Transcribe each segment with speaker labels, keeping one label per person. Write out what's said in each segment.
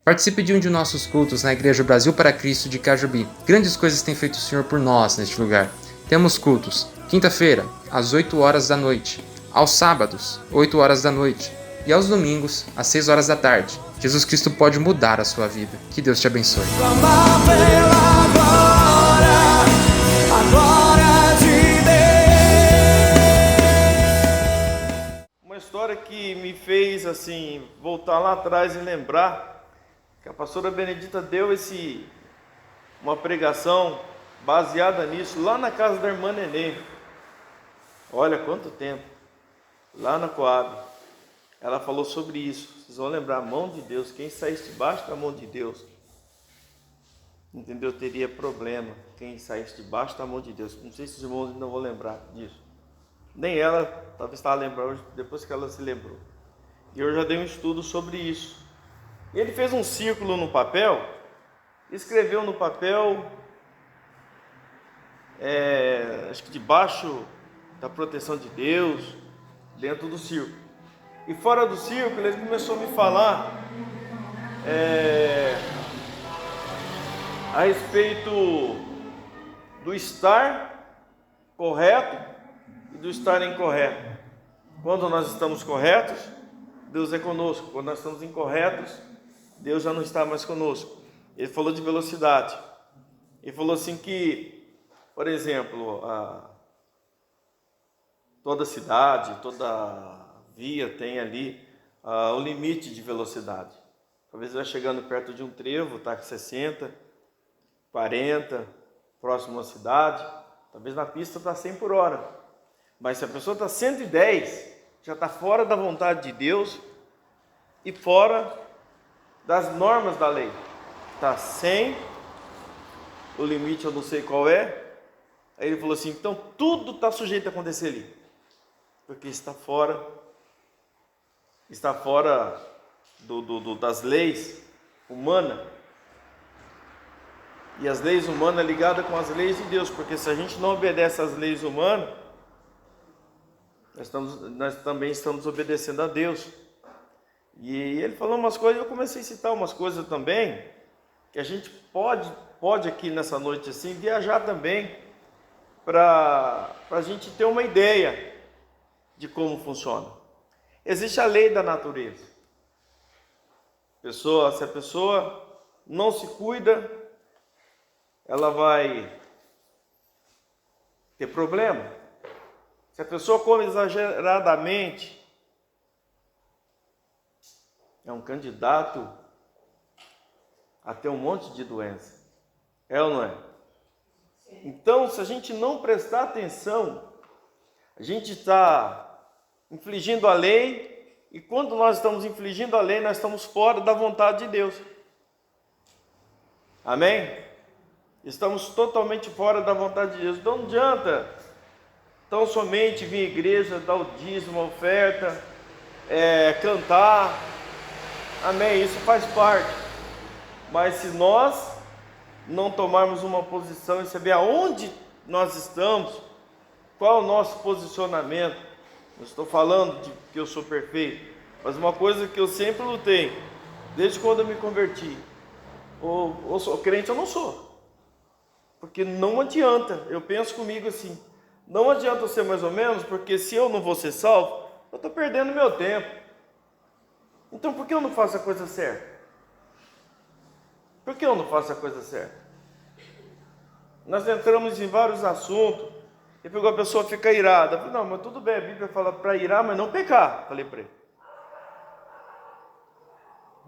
Speaker 1: Participe de um de nossos cultos na Igreja Brasil para Cristo de Cajubi. Grandes coisas tem feito o Senhor por nós neste lugar. Temos cultos, quinta-feira, às 8 horas da noite, aos sábados, 8 horas da noite, e aos domingos, às 6 horas da tarde. Jesus Cristo pode mudar a sua vida. Que Deus te abençoe.
Speaker 2: Uma história que me fez assim voltar lá atrás e lembrar que a pastora Benedita deu uma pregação baseada nisso lá na casa da irmã Nenê. Olha quanto tempo, lá na Coab. Ela falou sobre isso. Vocês vão lembrar, a mão de Deus, quem saísse debaixo da mão de Deus, entendeu? Teria problema. Quem saísse debaixo da mão de Deus. Não sei se os irmãos não vão lembrar disso. Nem ela, talvez estava lembrando hoje, depois que ela se lembrou. E eu já dei um estudo sobre isso. E ele fez um círculo no papel, escreveu no papel, acho que debaixo da proteção de Deus, dentro do círculo. E fora do círculo, ele começou a me falar a respeito do estar correto e do estar incorreto. Quando nós estamos corretos, Deus é conosco. Quando nós estamos incorretos, Deus já não está mais conosco. Ele falou de velocidade. Ele falou assim que, por exemplo, toda cidade, toda via tem ali o limite de velocidade. Talvez vai chegando perto de um trevo, está com 60, 40, próximo à cidade. Talvez na pista está 100 por hora. Mas se a pessoa está 110, já está fora da vontade de Deus e fora das normas da lei. Está 100, o limite eu não sei qual é. Aí ele falou assim, então tudo está sujeito a acontecer ali, porque está fora das leis humanas. E as leis humanas ligadas com as leis de Deus, porque se a gente não obedece às leis humanas, nós também estamos obedecendo a Deus. E ele falou umas coisas, eu comecei a citar umas coisas também, que a gente pode aqui nessa noite assim, viajar também, para a gente ter uma ideia de como funciona. Existe a lei da natureza. Se a pessoa não se cuida, ela vai ter problema. Se a pessoa come exageradamente, é um candidato a ter um monte de doença. É ou não é? Então, se a gente não prestar atenção, a gente está infligindo a lei, e quando nós estamos infligindo a lei, nós estamos fora da vontade de Deus. Amém? Estamos totalmente fora da vontade de Deus. Então não adianta tão somente vir à igreja, dar o dízimo, a oferta, cantar. Amém? Isso faz parte. Mas se nós não tomarmos uma posição e saber aonde nós estamos, qual é o nosso posicionamento, não estou falando de que eu sou perfeito, mas uma coisa que eu sempre lutei, desde quando eu me converti, ou sou crente ou não sou, porque não adianta, eu penso comigo assim, não adianta eu ser mais ou menos, porque se eu não vou ser salvo, eu estou perdendo meu tempo. Então por que eu não faço a coisa certa? Por que eu não faço a coisa certa? Nós entramos em vários assuntos, e pegou a pessoa fica irada. Eu falei, não, mas tudo bem, a Bíblia fala para irar, mas não pecar. Falei para ele.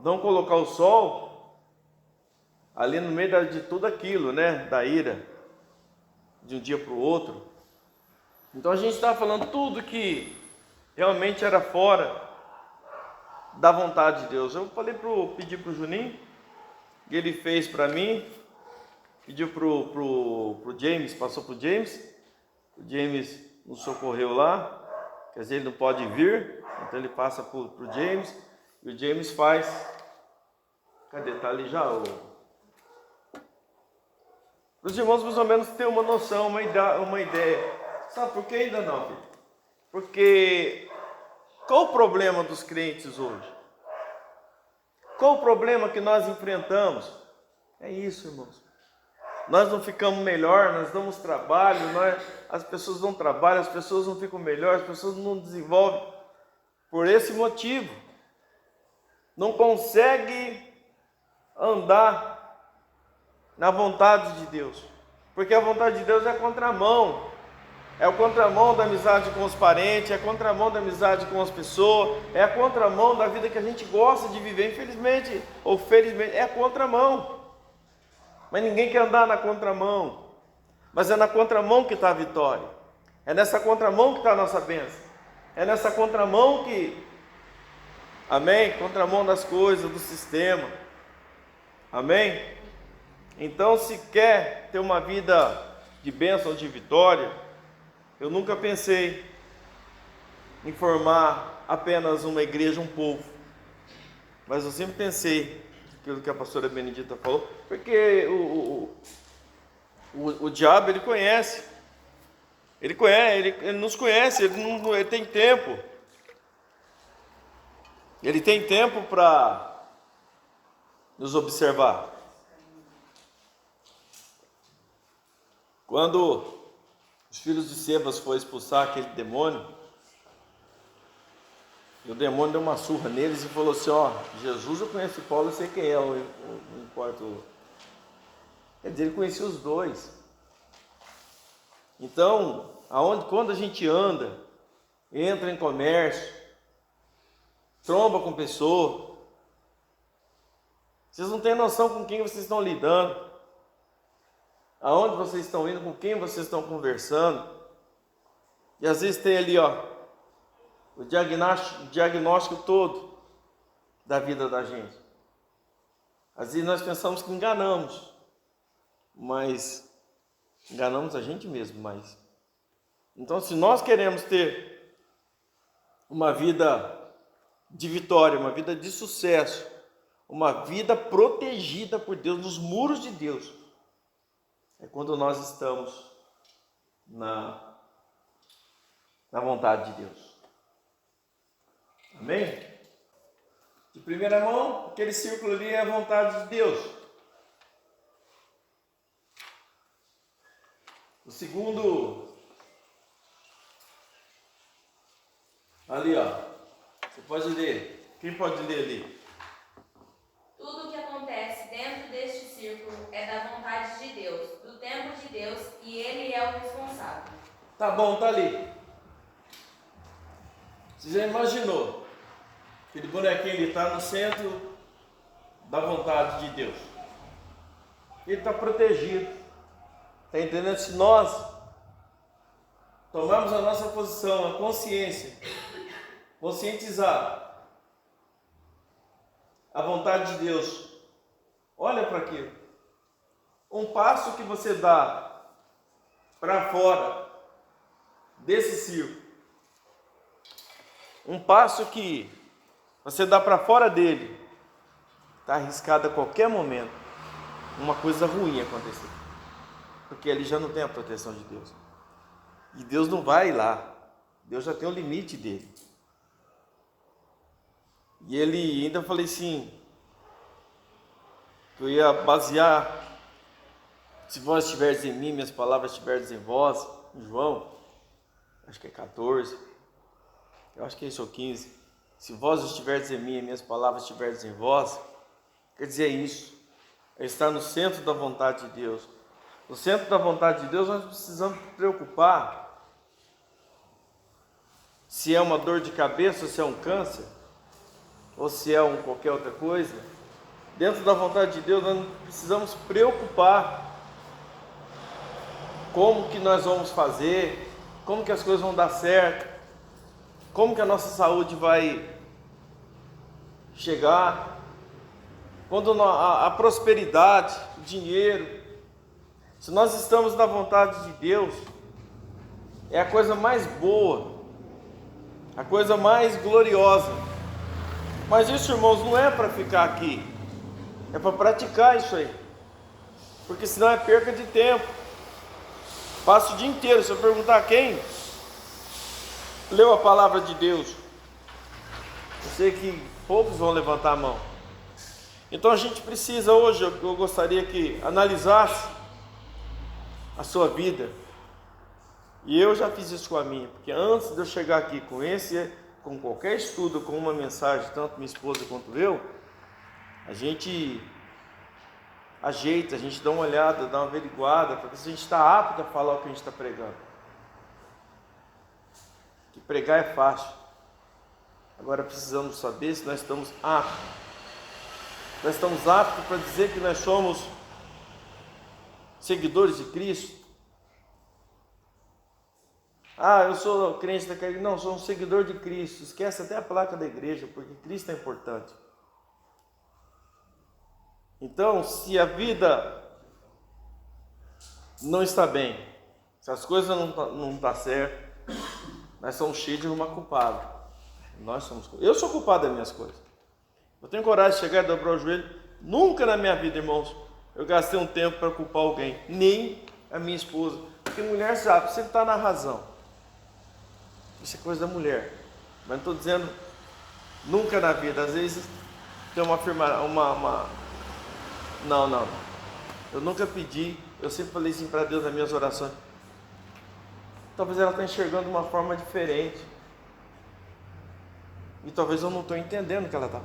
Speaker 2: Não colocar o sol ali no meio de tudo aquilo, né? Da ira, de um dia para o outro. Então a gente está falando tudo que realmente era fora da vontade de Deus. Eu pedi para o Juninho, e ele fez para mim, pediu para o James, passou para o James. O James nos socorreu lá, quer dizer, ele não pode vir, então ele passa para o James, e o James faz, cadê? Está ali já para os irmãos mais ou menos ter uma noção, uma ideia. Sabe por que ainda não, filho? Porque qual o problema dos crentes hoje? Qual o problema que nós enfrentamos? É isso, irmãos. Nós não ficamos melhor, nós damos trabalho, as pessoas não trabalham, as pessoas não ficam melhores, as pessoas não desenvolvem por esse motivo. Não consegue andar na vontade de Deus, porque a vontade de Deus é contramão. É o contramão da amizade com os parentes, é a contramão da amizade com as pessoas, é a contramão da vida que a gente gosta de viver, infelizmente ou felizmente, é a contramão. Mas ninguém quer andar na contramão, mas é na contramão que está a vitória, é nessa contramão que está a nossa bênção, é nessa contramão que, amém? Contramão das coisas, do sistema, amém? Então, se quer ter uma vida de bênção, de vitória, eu nunca pensei em formar apenas uma igreja, um povo, mas eu sempre pensei aquilo que a pastora Benedita falou, porque o diabo, ele conhece, ele nos conhece, ele tem tempo, para nos observar. Quando os filhos de Sebas foram expulsar aquele demônio, e o demônio deu uma surra neles e falou assim: ó, Jesus eu conheço Paulo, eu sei quem é, não importa. Quer dizer, ele conhecia os dois. Então, quando a gente anda, entra em comércio, tromba com pessoa, vocês não têm noção com quem vocês estão lidando, aonde vocês estão indo, com quem vocês estão conversando. E às vezes tem ali, ó, o diagnóstico todo da vida da gente. Às vezes nós pensamos que enganamos, mas enganamos a gente mesmo. Então, se nós queremos ter uma vida de vitória, uma vida de sucesso, uma vida protegida por Deus, nos muros de Deus, é quando nós estamos na vontade de Deus. Amém? De primeira mão, aquele círculo ali é a vontade de Deus. O segundo, ali ó, você pode ler. Quem pode ler ali?
Speaker 3: Tudo o que acontece dentro deste círculo é da vontade de Deus, do tempo de Deus, e Ele é o responsável.
Speaker 2: Tá bom, tá ali. Você já imaginou? Aquele bonequinho ele está no centro da vontade de Deus. Ele está protegido. Está entendendo? Se nós tomarmos a nossa posição, a consciência, conscientizar a vontade de Deus, olha para aquilo. Um passo que você dá para fora desse círculo, um passo que você dá para fora dele, está arriscado a qualquer momento uma coisa ruim acontecer, porque ali já não tem a proteção de Deus, e Deus não vai lá, Deus já tem o limite dele. E ele ainda falei assim, que eu ia basear: se vós estiverdes em mim, minhas palavras estiverdes em vós, em João, acho que é 14, eu acho que é isso, 15. Se vós estiverdes em mim e minhas palavras estiverdes em vós, quer dizer isso, é estar no centro da vontade de Deus. No centro da vontade de Deus nós precisamos preocupar se é uma dor de cabeça, se é um câncer, ou se é qualquer outra coisa. Dentro da vontade de Deus nós precisamos preocupar como que nós vamos fazer, como que as coisas vão dar certo, como que a nossa saúde vai chegar, quando a prosperidade, o dinheiro. Se nós estamos na vontade de Deus, é a coisa mais boa, a coisa mais gloriosa. Mas isso, irmãos, não é para ficar aqui, é para praticar isso aí, porque senão é perca de tempo. Passo o dia inteiro. Se eu perguntar quem leu a palavra de Deus, eu sei que poucos vão levantar a mão. Então a gente precisa hoje, eu gostaria que analisasse a sua vida. E eu já fiz isso com a minha, porque antes de eu chegar aqui com qualquer estudo, com uma mensagem, tanto minha esposa quanto eu, a gente ajeita, a gente dá uma olhada, dá uma averiguada, para ver se a gente está apto a falar o que a gente está pregando. Que pregar é fácil. Agora precisamos saber se nós estamos aptos. Nós estamos aptos para dizer que nós somos seguidores de Cristo. Ah, eu sou crente da igreja. Não, sou um seguidor de Cristo. Esquece até a placa da igreja, porque Cristo é importante. Então, se a vida não está bem, se as coisas não estão certas, nós somos cheios de uma culpada. Eu sou culpado das minhas coisas. Eu tenho coragem de chegar e dobrar o joelho. Nunca na minha vida, irmãos, eu gastei um tempo para culpar alguém, nem a minha esposa. Porque mulher sabe, sempre está na razão. Isso é coisa da mulher. Mas não estou dizendo nunca na vida. Às vezes tem uma afirmação, Não. Eu nunca pedi. Eu sempre falei assim para Deus nas minhas orações. Talvez ela está enxergando de uma forma diferente. E talvez eu não estou entendendo o que ela está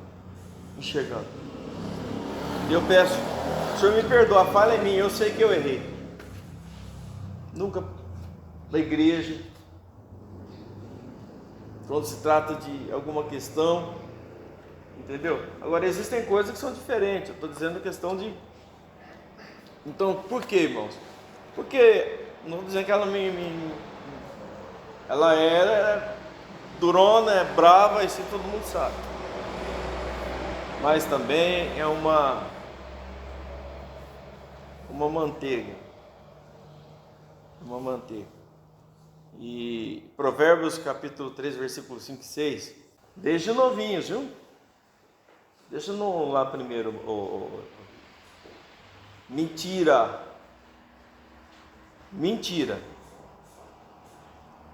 Speaker 2: enxergando. E eu peço, Senhor, me perdoa, a falha é minha, eu sei que eu errei. Nunca da igreja, quando se trata de alguma questão, entendeu? Agora existem coisas que são diferentes, eu estou dizendo a questão de... Então, por que, irmãos? Porque, não estou dizendo que ela era durona, é brava, isso todo mundo sabe. Mas também é uma manteiga. Uma manteiga. E Provérbios capítulo 3, versículo 5 e 6. Desde novinhos, viu? Deixa no lá primeiro. Mentira.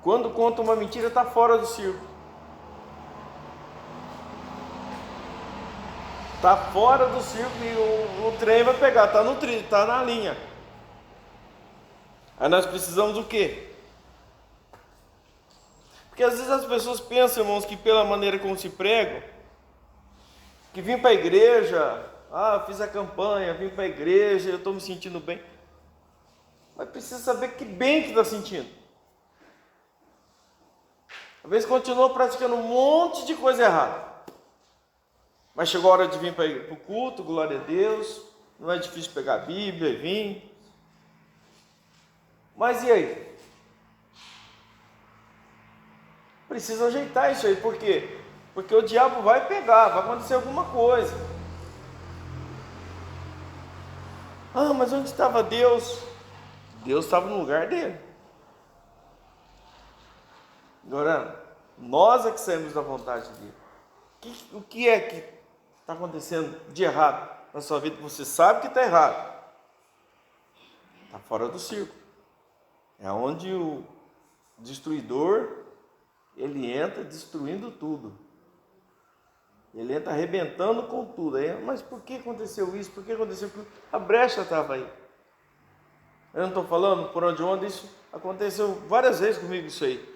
Speaker 2: Quando conta uma mentira, está fora do círculo. Está fora do círculo e o trem vai pegar. Está no trilho, está na linha. Aí nós precisamos do quê? Porque às vezes as pessoas pensam, irmãos, que pela maneira como se pregam, que vim para a igreja, fiz a campanha, vim para a igreja, eu estou me sentindo bem. Mas precisa saber que bem que está sentindo. Às vezes continua praticando um monte de coisa errada. Mas chegou a hora de vir para o culto, glória a Deus. Não é difícil pegar a Bíblia e vir. Mas e aí? Precisa ajeitar isso aí. Por quê? Porque o diabo vai pegar, vai acontecer alguma coisa. Mas onde estava Deus? Deus estava no lugar dele. Agora, nós é que saímos da vontade dele. O que é que está acontecendo de errado na sua vida? Você sabe que está errado. Está fora do círculo. É onde o destruidor, ele entra destruindo tudo. Ele entra arrebentando com tudo. Mas por que aconteceu isso? Por que aconteceu aquilo? A brecha estava aí. Eu não estou falando por onde isso aconteceu várias vezes comigo isso aí.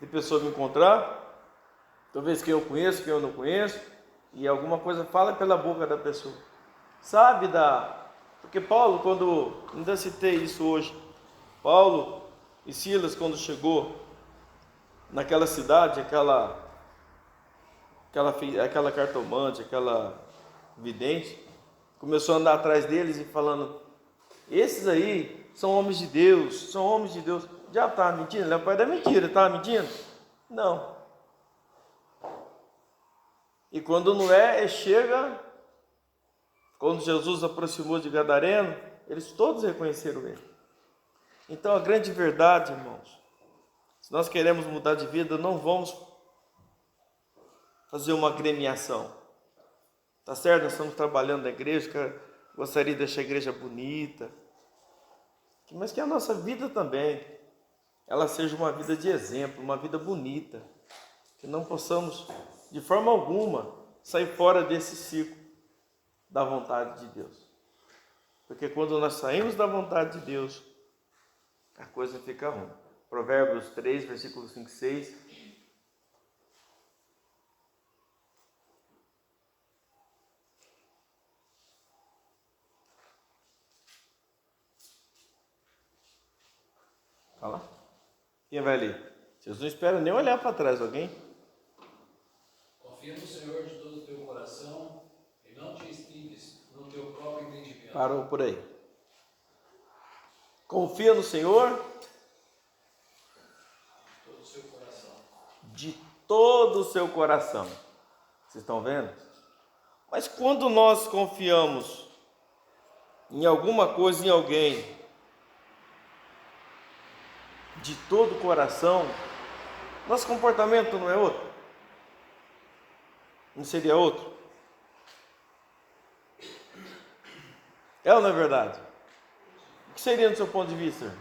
Speaker 2: De pessoa me encontrar, talvez quem eu conheço, quem eu não conheço, e alguma coisa fala pela boca da pessoa. Sabe porque Paulo, ainda citei isso hoje, Paulo e Silas, quando chegou naquela cidade, aquela cartomante, aquela vidente, começou a andar atrás deles e falando, esses aí são homens de Deus, são homens de Deus. Já estava mentindo? Ele é o pai da mentira, estava mentindo? Não. E quando não chega, quando Jesus aproximou de Gadareno, eles todos reconheceram ele. Então a grande verdade, irmãos, se nós queremos mudar de vida, não vamos fazer uma agremiação. Tá certo? Nós estamos trabalhando na igreja, gostaria de deixar a igreja bonita, mas que a nossa vida também, ela seja uma vida de exemplo, uma vida bonita, que não possamos, de forma alguma, sair fora desse ciclo, da vontade de Deus. Porque quando nós saímos da vontade de Deus, a coisa fica ruim. Provérbios 3, versículos 5 e 6. Fala. Quem vai ler? Vocês não esperam nem olhar para trás, alguém?
Speaker 4: Confia no Senhor de todo o teu coração e não te estribes no teu próprio entendimento.
Speaker 2: Parou por aí. Confia no Senhor
Speaker 4: Todo o seu coração.
Speaker 2: de todo o seu coração. Vocês estão vendo? Mas quando nós confiamos em alguma coisa, em alguém, de todo o coração, nosso comportamento não é outro? Não seria outro? É ou não é verdade? O que seria do seu ponto de vista?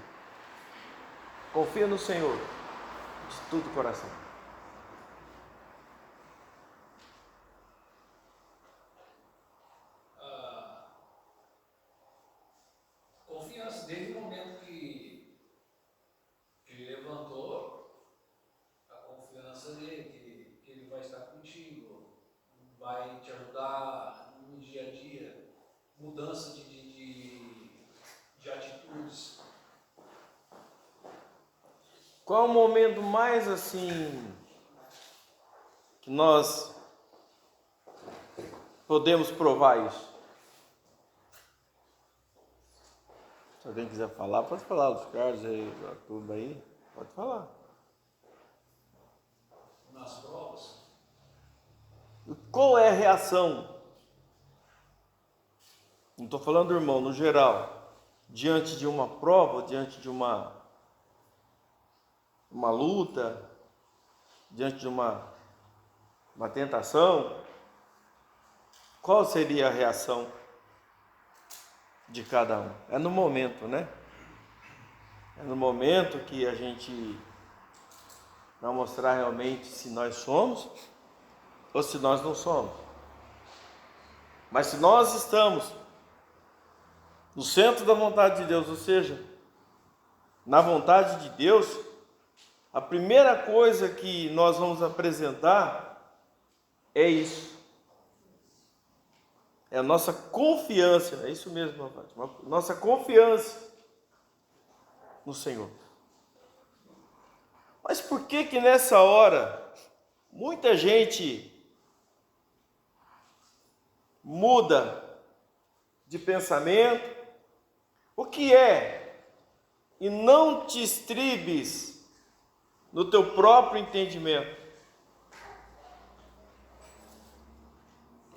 Speaker 2: Confia no Senhor de todo o coração.
Speaker 4: Confiança, desde o momento que ele levantou, a confiança dele, que ele vai estar contigo, vai te ajudar no dia a dia, mudança de atitudes.
Speaker 2: Qual é o momento mais assim que nós podemos provar isso? Se alguém quiser falar, pode falar, os Carlos aí, a turma aí, pode falar.
Speaker 4: Nas provas,
Speaker 2: Qual é a reação? Não estou falando do irmão, no geral, diante de uma prova, diante de uma luta, diante de uma tentação, qual seria a reação de cada um? É no momento, né? É no momento que a gente vai mostrar realmente se nós somos ou se nós não somos. Mas se nós estamos no centro da vontade de Deus, ou seja, na vontade de Deus, a primeira coisa que nós vamos apresentar é isso. É a nossa confiança, é isso mesmo, Fátima, nossa confiança no Senhor. Mas por que nessa hora muita gente muda de pensamento? O que é? E não te estribes no teu próprio entendimento.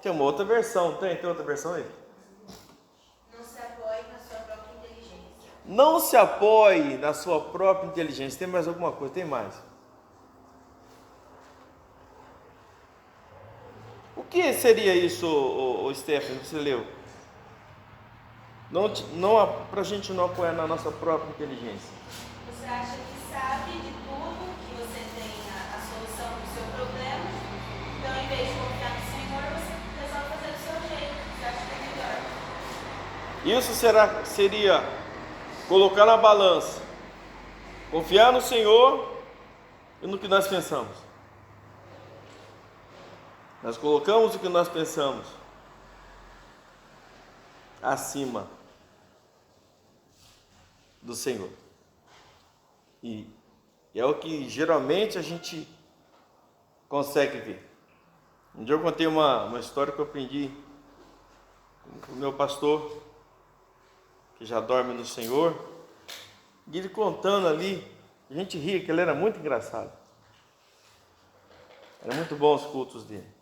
Speaker 2: Tem uma outra versão, tem outra versão aí?
Speaker 3: Não se apoie na sua própria inteligência.
Speaker 2: Não se apoie na sua própria inteligência. Tem mais alguma coisa? Tem mais. O que seria isso, o Stephanie, que você leu? Não, para a gente não apoiar na nossa própria inteligência.
Speaker 3: Você acha que sabe de tudo, que você tem a solução do seu problema, então em vez de confiar no Senhor, você resolve fazer do seu jeito, você acha que é melhor.
Speaker 2: Isso seria colocar na balança, confiar no Senhor e no que nós pensamos. Nós colocamos o que nós pensamos acima do Senhor. E é o que geralmente a gente consegue ver. Um dia eu contei uma história que eu aprendi com o meu pastor, que já dorme no Senhor, e ele contando ali, a gente ria, que ele era muito engraçado. Era muito bom os cultos dele.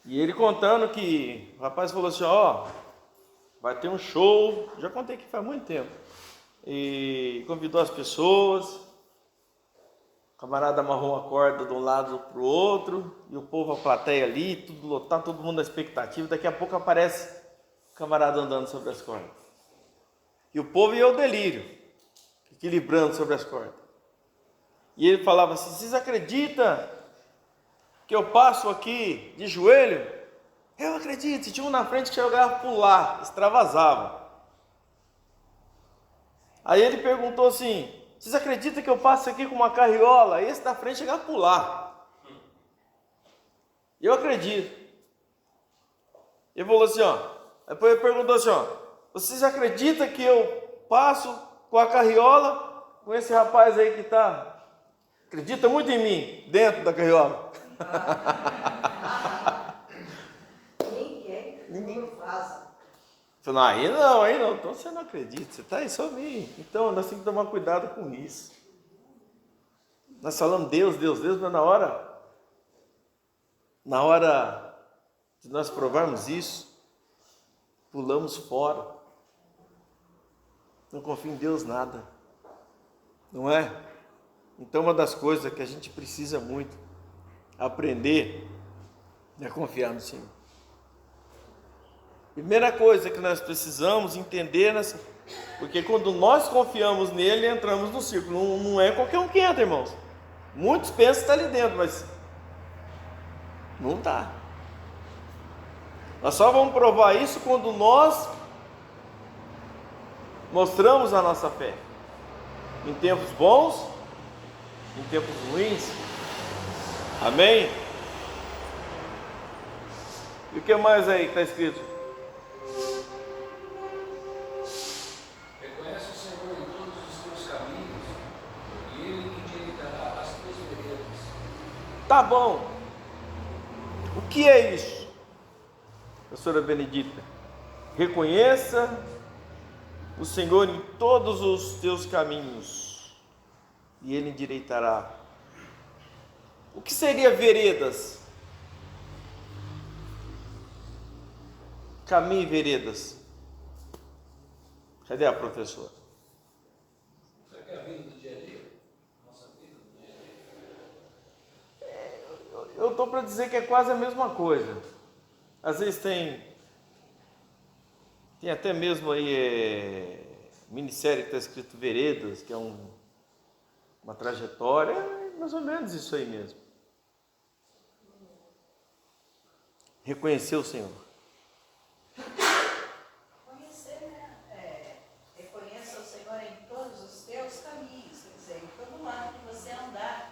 Speaker 2: E ele contando que o rapaz falou assim, vai ter um show, já contei que faz muito tempo, e convidou as pessoas, o camarada amarrou uma corda de um lado para o outro, e o povo, a plateia ali, tudo lotado, todo mundo na expectativa, daqui a pouco aparece o camarada andando sobre as cordas. E o povo ia ao delírio, equilibrando sobre as cordas. E ele falava assim, vocês acreditam que eu passo aqui de joelho Eu acredito. Tinha um na frente que chegava a pular, extravasava. Aí ele perguntou assim: vocês acreditam que eu passo aqui com uma carriola? Esse da frente chega a pular. Eu acredito. Ele falou assim, ó. Depois ele perguntou assim, ó: vocês acreditam que eu passo com a carriola com esse rapaz aí que está? Acredita muito em mim, dentro da carriola.
Speaker 5: Ninguém faz.
Speaker 2: Falei, aí não, então você não acredita, você está aí só mim. Então nós temos que tomar cuidado com isso. Nós falamos Deus, mas na hora de nós provarmos isso, pulamos fora. Não confio em Deus nada, não é? Então uma das coisas que a gente precisa muito aprender é confiar no Senhor. Primeira coisa que nós precisamos entender, porque quando nós confiamos nele, entramos no círculo. Não é qualquer um que entra, irmãos. Muitos pensam que está ali dentro, mas não está. Nós só vamos provar isso quando nós mostramos a nossa fé. Em tempos bons, em tempos ruins. Amém? E o que mais aí que está escrito?
Speaker 4: Reconhece o Senhor em todos os teus caminhos, e Ele endireitará as tuas veredas.
Speaker 2: Tá bom. O que é isso, pastora Benedita? Reconheça o Senhor em todos os teus caminhos, e Ele endireitará. O que seria veredas? Caminho e veredas. Cadê a professora?
Speaker 4: Será que é a vida do dia a dia? Nossa vida do dia a dia.
Speaker 2: Eu estou para dizer que é quase a mesma coisa. Às vezes tem até mesmo aí minissérie que está escrito veredas, que é uma trajetória, é mais ou menos isso aí mesmo. Reconhecer o Senhor.
Speaker 5: Conhecer, né? Reconheça o Senhor em todos os teus caminhos, quer dizer, em todo lado que você andar,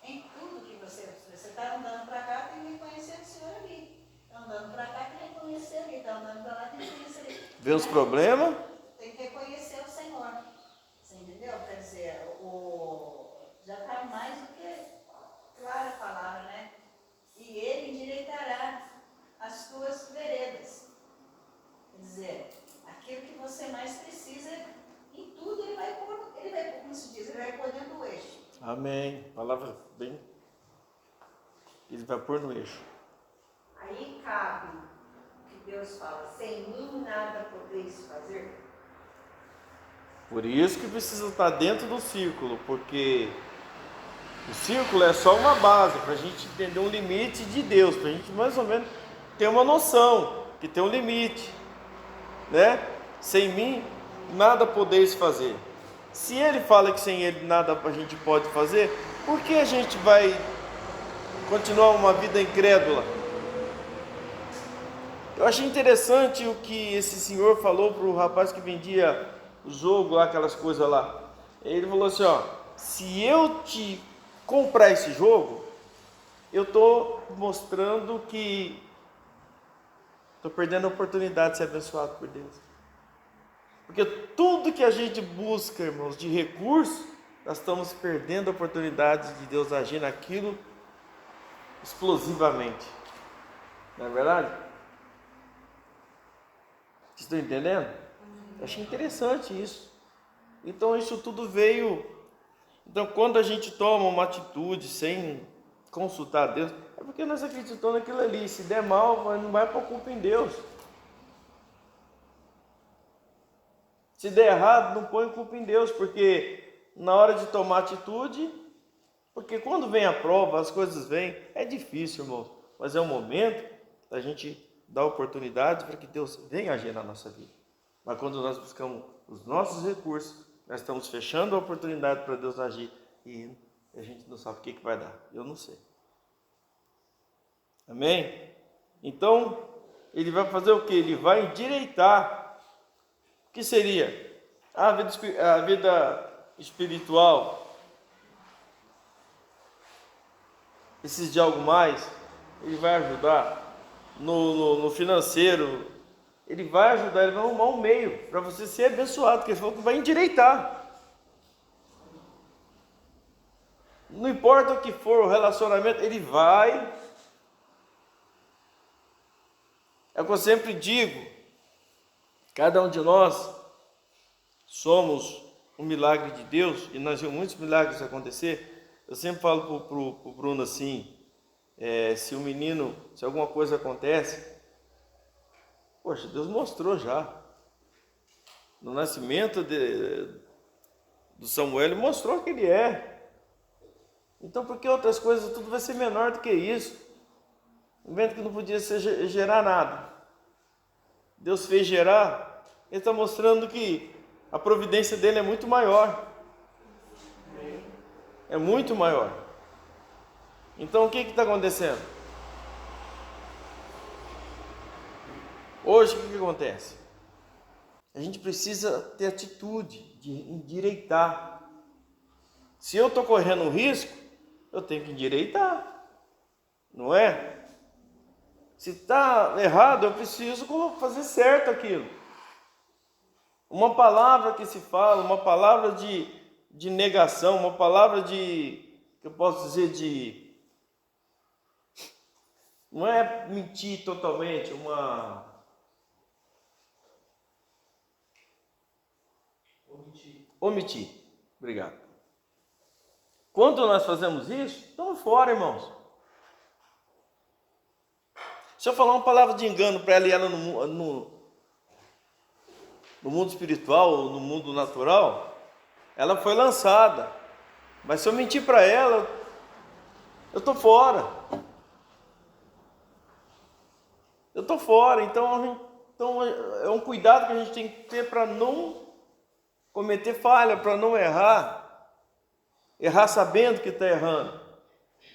Speaker 5: em tudo que você está andando para cá, tem que reconhecer o Senhor ali. Está andando para cá, tem que reconhecer ali. Está andando para lá, tem que reconhecer ali.
Speaker 2: Vê os problemas?
Speaker 5: Tem que reconhecer o Senhor. Você entendeu? Quer dizer, já está mais do que clara a palavra, né? E Ele endireitará as tuas veredas. Quer dizer, aquilo que você mais precisa, em tudo Ele vai pôr, como se diz, Ele vai pôr dentro do eixo.
Speaker 2: Amém. Palavra bem. Ele vai pôr no eixo.
Speaker 6: Aí cabe o que Deus fala: sem mim nada podeis fazer.
Speaker 2: Por isso que precisa estar dentro do círculo, porque o círculo é só uma base para a gente entender um limite de Deus, para a gente mais ou menos ter uma noção que tem um limite, né? Sem mim nada podeis fazer. Se Ele fala que sem Ele nada a gente pode fazer, por que a gente vai continuar uma vida incrédula? Eu achei interessante o que esse senhor falou para o rapaz que vendia o jogo lá, aquelas coisas lá. Ele falou assim, ó: se eu te comprar esse jogo, eu estou mostrando que estou perdendo a oportunidade de ser abençoado por Deus. Porque tudo que a gente busca, irmãos, de recurso, nós estamos perdendo a oportunidade de Deus agir naquilo explosivamente. Não é verdade? Vocês estão entendendo? Eu achei interessante isso. Então isso tudo veio. Então quando a gente toma uma atitude sem consultar a Deus, é porque nós acreditamos naquilo ali. Se der mal, não vai pôr culpa em Deus. Se der errado, não põe culpa em Deus, porque na hora de tomar atitude, porque quando vem a prova, as coisas vêm, é difícil, irmão, mas é o momento da gente dar oportunidade para que Deus venha agir na nossa vida. Mas quando nós buscamos os nossos recursos, nós estamos fechando a oportunidade para Deus agir e a gente não sabe o que vai dar. Eu não sei. Amém? Então, ele vai fazer o quê? Ele vai endireitar. O que seria? A vida espiritual. Precisa de algo mais, ele vai ajudar. No financeiro, ele vai ajudar, ele vai arrumar um meio para você ser abençoado, porque ele falou que vai endireitar. Não importa o que for o relacionamento, ele vai. É o que eu sempre digo, cada um de nós somos um milagre de Deus, e nós vimos muitos milagres acontecer. Eu sempre falo pro Bruno assim, se alguma coisa acontece, poxa, Deus mostrou já. No nascimento do Samuel, ele mostrou que ele é. Então, por que outras coisas, tudo vai ser menor do que isso? Um vento que não podia gerar nada. Deus fez gerar, ele está mostrando que a providência dele é muito maior. É muito maior. Então, o que está acontecendo? Hoje, o que acontece? A gente precisa ter atitude de endireitar. Se eu estou correndo um risco, eu tenho que endireitar, não é? Se está errado, eu preciso fazer certo aquilo. Uma palavra que se fala, uma palavra de negação, uma palavra que eu posso dizer não é mentir totalmente, omitir. Obrigado. Quando nós fazemos isso, estamos fora, irmãos. Se eu falar uma palavra de engano para ela e ela no mundo espiritual ou no mundo natural, ela foi lançada. Mas se eu mentir para ela, eu estou fora. Eu estou fora. Então é um cuidado que a gente tem que ter para não cometer falha, para não errar. Errar sabendo que está errando.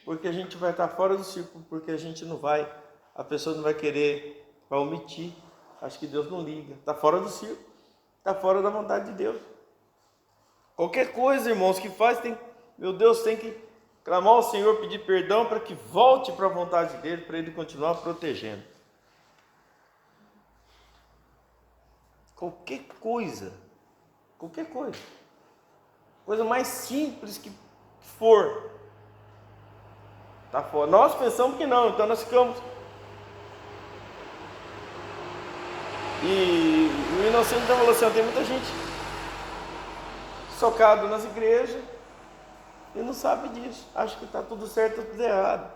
Speaker 2: Porque a gente vai estar fora do círculo, porque a pessoa não vai querer, vai omitir. Acho que Deus não liga. Está fora do círculo. Está fora da vontade de Deus. Qualquer coisa, irmãos, que faz, meu Deus, tem que clamar ao Senhor, pedir perdão para que volte para a vontade dele, para ele continuar protegendo. Qualquer coisa, coisa mais simples que for, está fora. Nós pensamos que não, então nós ficamos. E o inocente da evolução, tem muita gente socado nas igrejas e não sabe disso, acha que está tudo certo, tudo errado.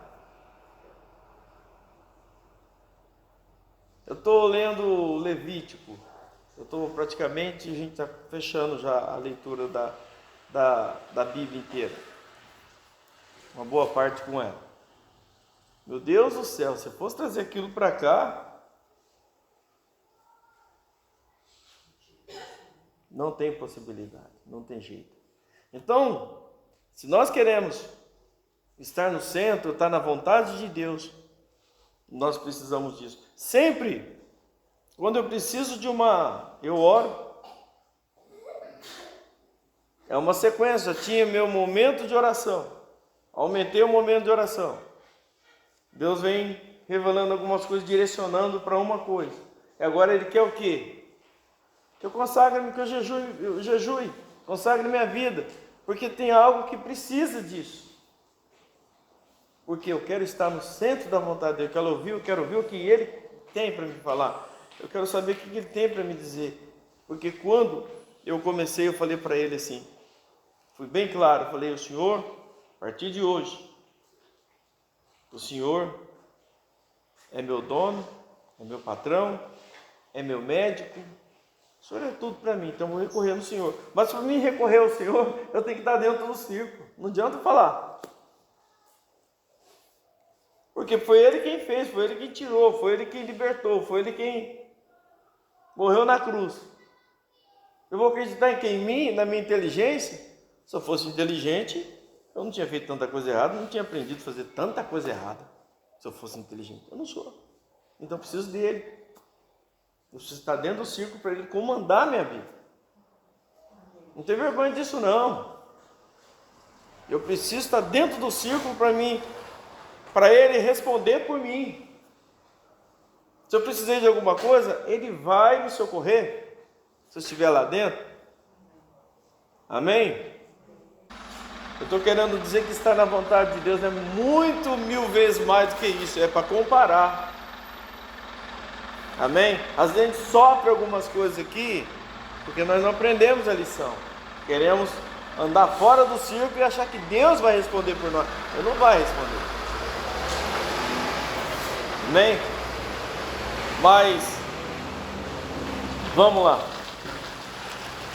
Speaker 2: Eu estou lendo Levítico, a gente está fechando já a leitura da Bíblia inteira, uma boa parte com ela. Meu Deus do céu, se eu fosse trazer aquilo para cá, não tem possibilidade, não tem jeito. Então, se nós queremos estar no centro, estar na vontade de Deus, nós precisamos disso. Sempre, quando eu preciso eu oro. É uma sequência, tinha meu momento de oração, aumentei o momento de oração. Deus vem revelando algumas coisas, direcionando para uma coisa. E agora Ele quer o quê? Que eu consagre, que eu jejue, consagre minha vida, porque tem algo que precisa disso. Porque eu quero estar no centro da vontade dele, eu quero ouvir o que ele tem para me falar, eu quero saber o que ele tem para me dizer. Porque quando eu comecei, eu falei para ele assim, fui bem claro, eu falei, o Senhor, a partir de hoje, o Senhor é meu dono, é meu patrão, é meu médico, o Senhor é tudo para mim, então eu vou recorrer no Senhor. Mas para mim recorrer ao Senhor, eu tenho que estar dentro do círculo. Não adianta falar. Porque foi Ele quem fez, foi Ele quem tirou, foi Ele quem libertou, foi Ele quem morreu na cruz. Eu vou acreditar em quem? Em mim, na minha inteligência? Se eu fosse inteligente, eu não tinha feito tanta coisa errada, não tinha aprendido a fazer tanta coisa errada. Se eu fosse inteligente, eu não sou. Então eu preciso dele. Eu preciso estar dentro do círculo para ele comandar a minha vida. Não tem vergonha disso não. Eu preciso estar dentro do círculo para ele responder por mim. Se eu precisei de alguma coisa, ele vai me socorrer. Se eu estiver lá dentro. Amém? Eu estou querendo dizer que estar na vontade de Deus é muito 1000 vezes mais do que isso. É para comparar. Amém? Às vezes a gente sofre algumas coisas aqui, porque nós não aprendemos a lição. Queremos andar fora do círculo e achar que Deus vai responder por nós. Ele não vai responder. Amém? Mas, vamos lá.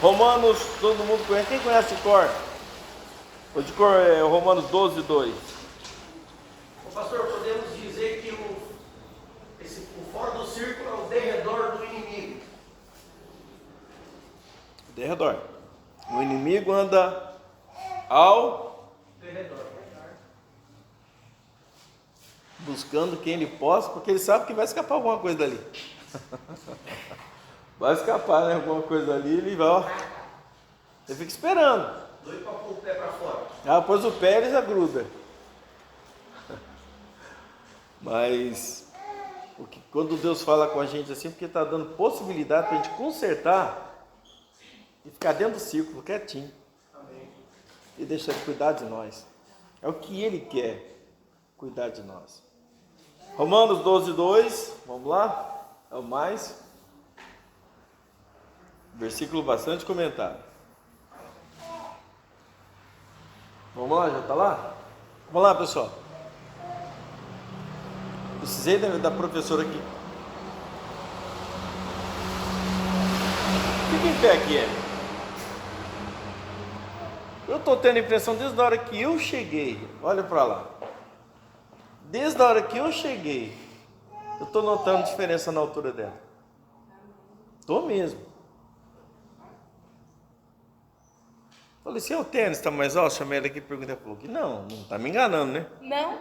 Speaker 2: Romanos, todo mundo conhece. Quem conhece de cor? O de cor é Romanos 12, 2.
Speaker 7: O pastor, podemos dizer que o fora do círculo é o derredor do inimigo.
Speaker 2: Derredor. O inimigo anda ao
Speaker 7: Derredor.
Speaker 2: buscando quem ele possa, porque ele sabe que vai escapar alguma coisa dali. Vai escapar, né? Alguma coisa dali, ele vai, ó. Ele fica esperando.
Speaker 7: Doido para pôr o pé para fora.
Speaker 2: Ah, pôs o pé, ele já gruda. Mas quando Deus fala com a gente assim, porque está dando possibilidade para a gente consertar e ficar dentro do círculo, quietinho.
Speaker 7: Amém.
Speaker 2: E deixar Ele cuidar de nós. É o que Ele quer, cuidar de nós. Romanos 12, 2, vamos lá? É o mais. Versículo bastante comentado. Vamos lá, já está lá? Vamos lá, pessoal. Precisei da professora aqui. Fica em pé aqui, Emily. Eu estou tendo a impressão desde a hora que eu cheguei. Olha para lá. Desde a hora que eu cheguei, eu estou notando diferença na altura dela. Estou mesmo. Falei, se o tênis está mais alto, chamei ela aqui e perguntei, ela falou que não está me enganando, né?
Speaker 3: Não?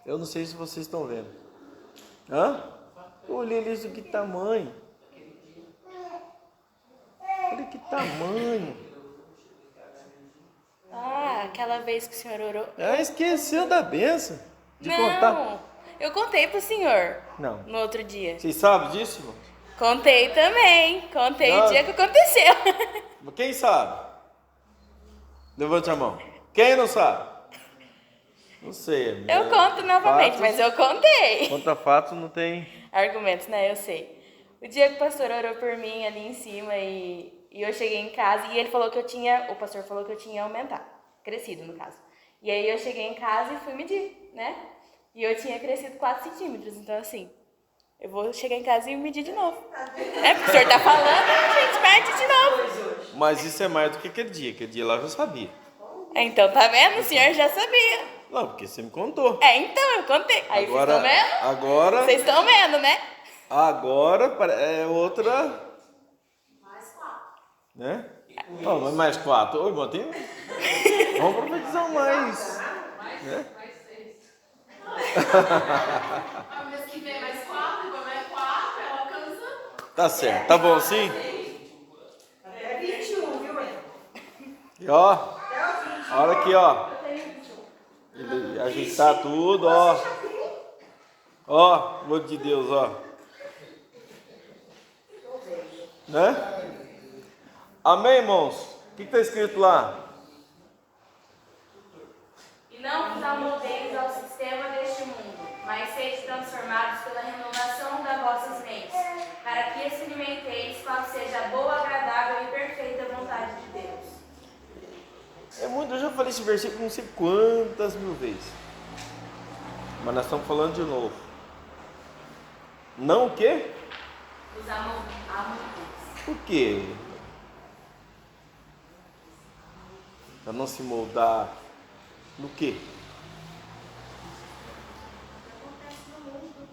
Speaker 2: Eu não sei se vocês estão vendo. Hã? Eu olhei ali, isso que tamanho. Olha que tamanho.
Speaker 3: Ah, aquela vez que o senhor orou.
Speaker 2: Ah, esqueceu da benção de
Speaker 3: Não,
Speaker 2: contar.
Speaker 3: eu contei pro senhor
Speaker 2: Não.
Speaker 3: no outro dia.
Speaker 2: Vocês sabem disso, irmão?
Speaker 3: Contei também. Contei
Speaker 2: Não.
Speaker 3: o dia que aconteceu.
Speaker 2: Quem sabe? Levante a mão. Quem não sabe? Não sei.
Speaker 3: Eu conto novamente,
Speaker 2: fatos,
Speaker 3: mas eu contei.
Speaker 2: Contra fatos não tem.
Speaker 3: Argumentos, né? Eu sei. O dia que o pastor orou por mim ali em cima e eu cheguei em casa e ele falou que o pastor falou que eu tinha aumentado, crescido no caso. E aí eu cheguei em casa e fui medir, né? E eu tinha crescido 4 centímetros, então assim, eu vou chegar em casa e medir de novo. É, porque o senhor tá falando, a gente mede de novo.
Speaker 2: Mas isso é mais do que aquele dia. Aquele dia lá eu já sabia.
Speaker 3: Então, tá vendo? O senhor já sabia.
Speaker 2: Não, porque você me contou.
Speaker 3: É, então, eu contei. Aí
Speaker 2: Agora,
Speaker 3: vocês estão vendo?
Speaker 2: agora,
Speaker 3: Vocês estão vendo, né?
Speaker 2: agora é outra. Né? Oh, mas mais 4. Ô, irmão, tem. Vamos profetizar mais. Né?
Speaker 3: A mês que vem mais 4, igual mais 4, ela alcança.
Speaker 2: Tá certo, tá bom sim?
Speaker 6: Até 21, viu, Ed?
Speaker 2: E ó,
Speaker 6: Até o 21.
Speaker 2: a hora aqui, ó.
Speaker 6: Eu tenho 21.
Speaker 2: Ele ajeitar tudo, ó. Ó, amor de Deus, ó. Né? Amém, irmãos? O que está escrito lá?
Speaker 3: E não vos amoldeis ao sistema deste mundo, mas sede transformados pela renovação das vossas mentes, para que experimenteis qual seja a boa, agradável e perfeita vontade de Deus.
Speaker 2: É muito, eu já falei esse versículo não sei quantas mil vezes. Mas nós estamos falando de novo. Não o quê?
Speaker 3: Os amoldeis.
Speaker 2: Por quê? Para não se moldar no quê?
Speaker 3: Acontece no mundo,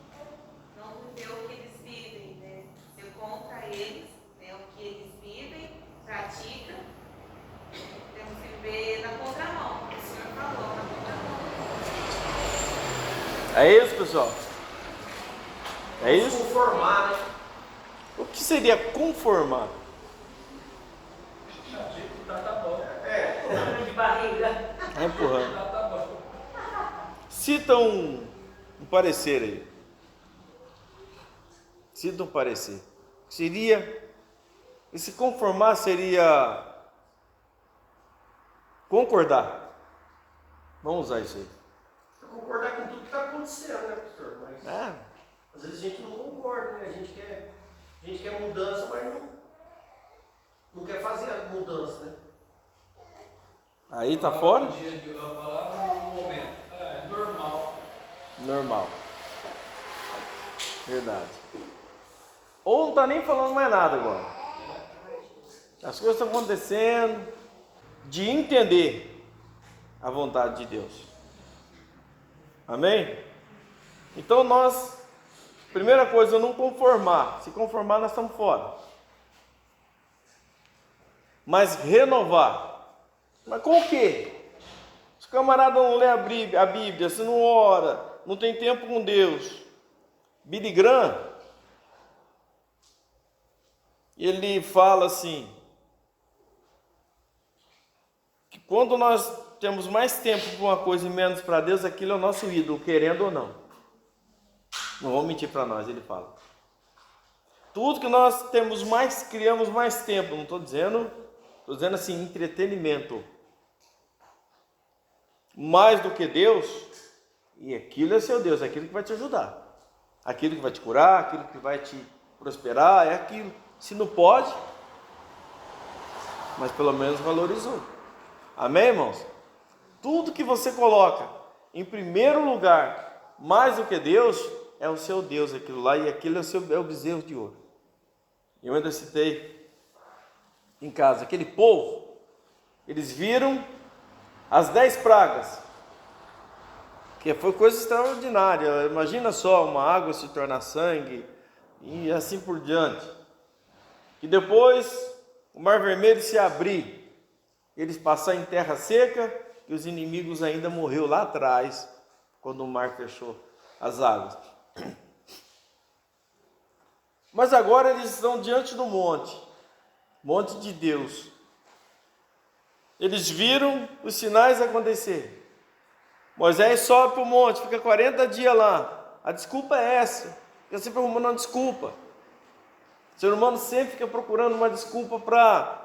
Speaker 3: não viver o que eles vivem, né? Ser contra eles, né? O que eles vivem, praticam. Temos que viver na contramão, como o senhor falou, na contramão.
Speaker 2: É isso, pessoal? É isso?
Speaker 7: Conformar, né?
Speaker 2: O que seria conformar?
Speaker 4: Tá bom.
Speaker 5: De barriga.
Speaker 2: É empurrando.
Speaker 4: Tá bom.
Speaker 2: Cita um parecer aí. Cita um parecer. Seria... E se conformar seria... concordar. Vamos usar isso aí.
Speaker 7: Concordar com tudo que está acontecendo, né, pastor? Mas às vezes a gente não concorda, né? A gente quer mudança, mas não quer fazer a mudança, né?
Speaker 2: Aí tá fora?
Speaker 4: A palavra no momento. É normal.
Speaker 2: Normal. Verdade. Ou não tá nem falando mais nada agora. As coisas estão acontecendo. De entender a vontade de Deus. Amém? Então nós, primeira coisa, não conformar. Se conformar, nós estamos fora. Mas renovar. Mas com o quê? Se o camarada não lê a Bíblia, se não ora, não tem tempo com Deus. Billy Graham, ele fala assim, que quando nós temos mais tempo para uma coisa e menos para Deus, aquilo é o nosso ídolo, querendo ou não. Não vou mentir para nós, ele fala. Tudo que nós temos mais, criamos mais tempo, não estou dizendo assim, entretenimento. Mais do que Deus, e aquilo é seu Deus, é aquilo que vai te ajudar. Aquilo que vai te curar, aquilo que vai te prosperar, é aquilo. Se não pode, mas pelo menos valorizou. Amém, irmãos? Tudo que você coloca em primeiro lugar, mais do que Deus, é o seu Deus, aquilo lá, e aquilo é o bezerro de ouro. Eu ainda citei em casa, aquele povo, eles viram as 10 pragas, que foi coisa extraordinária. Imagina só, uma água se tornar sangue, e assim por diante. E depois, o Mar Vermelho se abrir, eles passar em terra seca, e os inimigos ainda morreram lá atrás, quando o mar fechou as águas. Mas agora eles estão diante do monte de Deus. Eles viram os sinais acontecer. Moisés sobe para o monte, fica 40 dias lá. A desculpa é essa, fica sempre arrumando uma desculpa. O ser humano sempre fica procurando uma desculpa para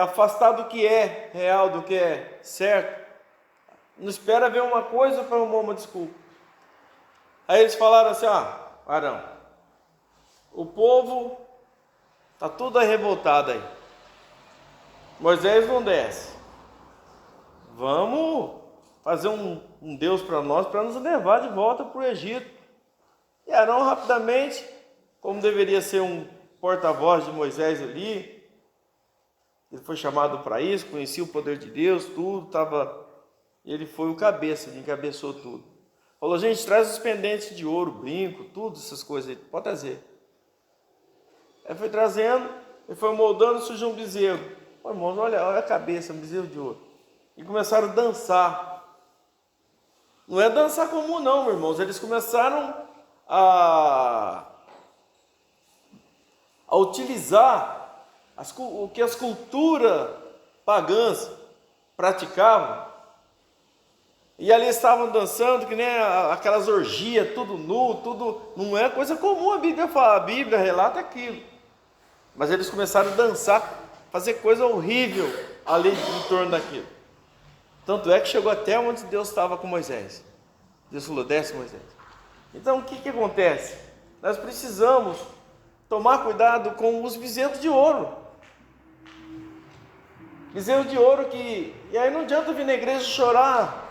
Speaker 2: afastar do que é real, do que é certo. Não espera ver uma coisa para arrumar uma desculpa. Aí eles falaram assim, Arão, o povo está tudo aí revoltado aí. Moisés não desce. Vamos fazer um Deus para nós, para nos levar de volta para o Egito. E Arão rapidamente, como deveria ser um porta-voz de Moisés ali, ele foi chamado para isso, conhecia o poder de Deus, tudo, ele foi o cabeça, ele encabeçou tudo. Falou, gente, traz os pendentes de ouro, brinco, tudo, essas coisas aí, pode trazer. Aí foi trazendo, ele foi moldando, surgiu um bezerro. Pô, irmãos, olha a cabeça, um bezerro de ouro. E começaram a dançar. Não é dançar comum não, meus irmãos, eles começaram a utilizar o que as culturas pagãs praticavam, e ali estavam dançando, que nem aquelas orgias, tudo nu, tudo, não é coisa comum, a Bíblia fala, a Bíblia relata aquilo, mas eles começaram a dançar, fazer coisa horrível ali em torno daquilo, tanto é que chegou até onde Deus estava com Moisés. Deus falou, desce Moisés. Então o que acontece? Nós precisamos tomar cuidado com os bezerros de ouro. Bezerro de ouro e aí não adianta vir na igreja chorar.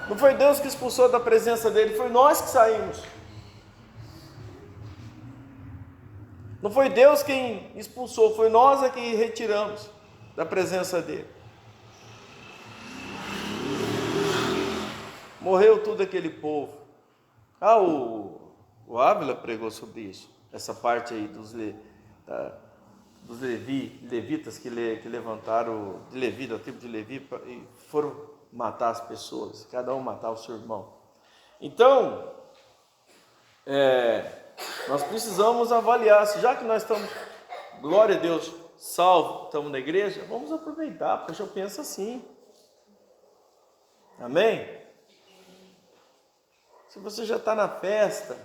Speaker 2: Não foi Deus que expulsou da presença dele, foi nós que saímos. Não foi Deus quem expulsou, foi nós a que retiramos da presença dele. Morreu tudo aquele povo. O Ávila pregou sobre isso, essa parte aí dos levitas que levantaram, de Levi, da tribo de Levi, e foram matar as pessoas, cada um matar o seu irmão. Então, nós precisamos avaliar, se já que nós estamos, glória a Deus, salvos, estamos na igreja, vamos aproveitar, porque eu penso assim. Amém? Se você já está na festa,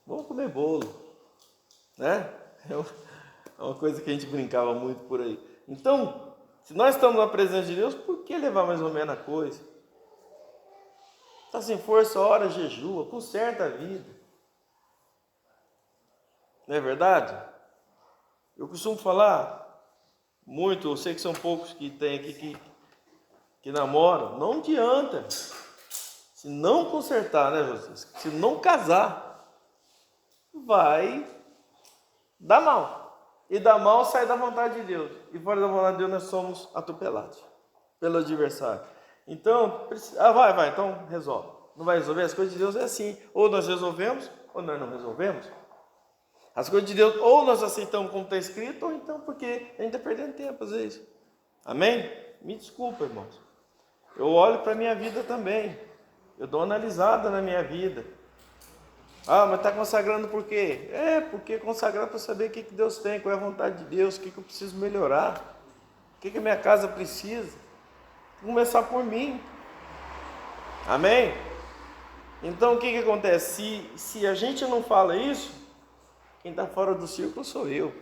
Speaker 2: vamos comer bolo, né? É uma coisa que a gente brincava muito por aí. Então, se nós estamos na presença de Deus, por que levar mais ou menos a coisa? Está sem força, ora, jejua, conserta a vida. Não é verdade? Eu costumo falar muito, eu sei que são poucos que tem aqui que namoram, não adianta. Se não consertar, né, vocês? Se não casar, vai dar mal. E dar mal sai da vontade de Deus. E fora da vontade de Deus nós somos atropelados pelo adversário. Então, vai, então resolve. Não vai resolver? As coisas de Deus é assim. Ou nós resolvemos, ou nós não resolvemos. As coisas de Deus, ou nós aceitamos como está escrito, ou então porque a gente está perdendo tempo às vezes. Amém? Me desculpa, irmãos. Eu olho para a minha vida também. Eu dou uma analisada na minha vida. Ah, mas está consagrando por quê? Porque consagrar para saber o que Deus tem, qual é a vontade de Deus, o que eu preciso melhorar, o que a minha casa precisa. Vou começar por mim. Amém? Então o que acontece? Se a gente não fala isso, quem está fora do círculo sou eu.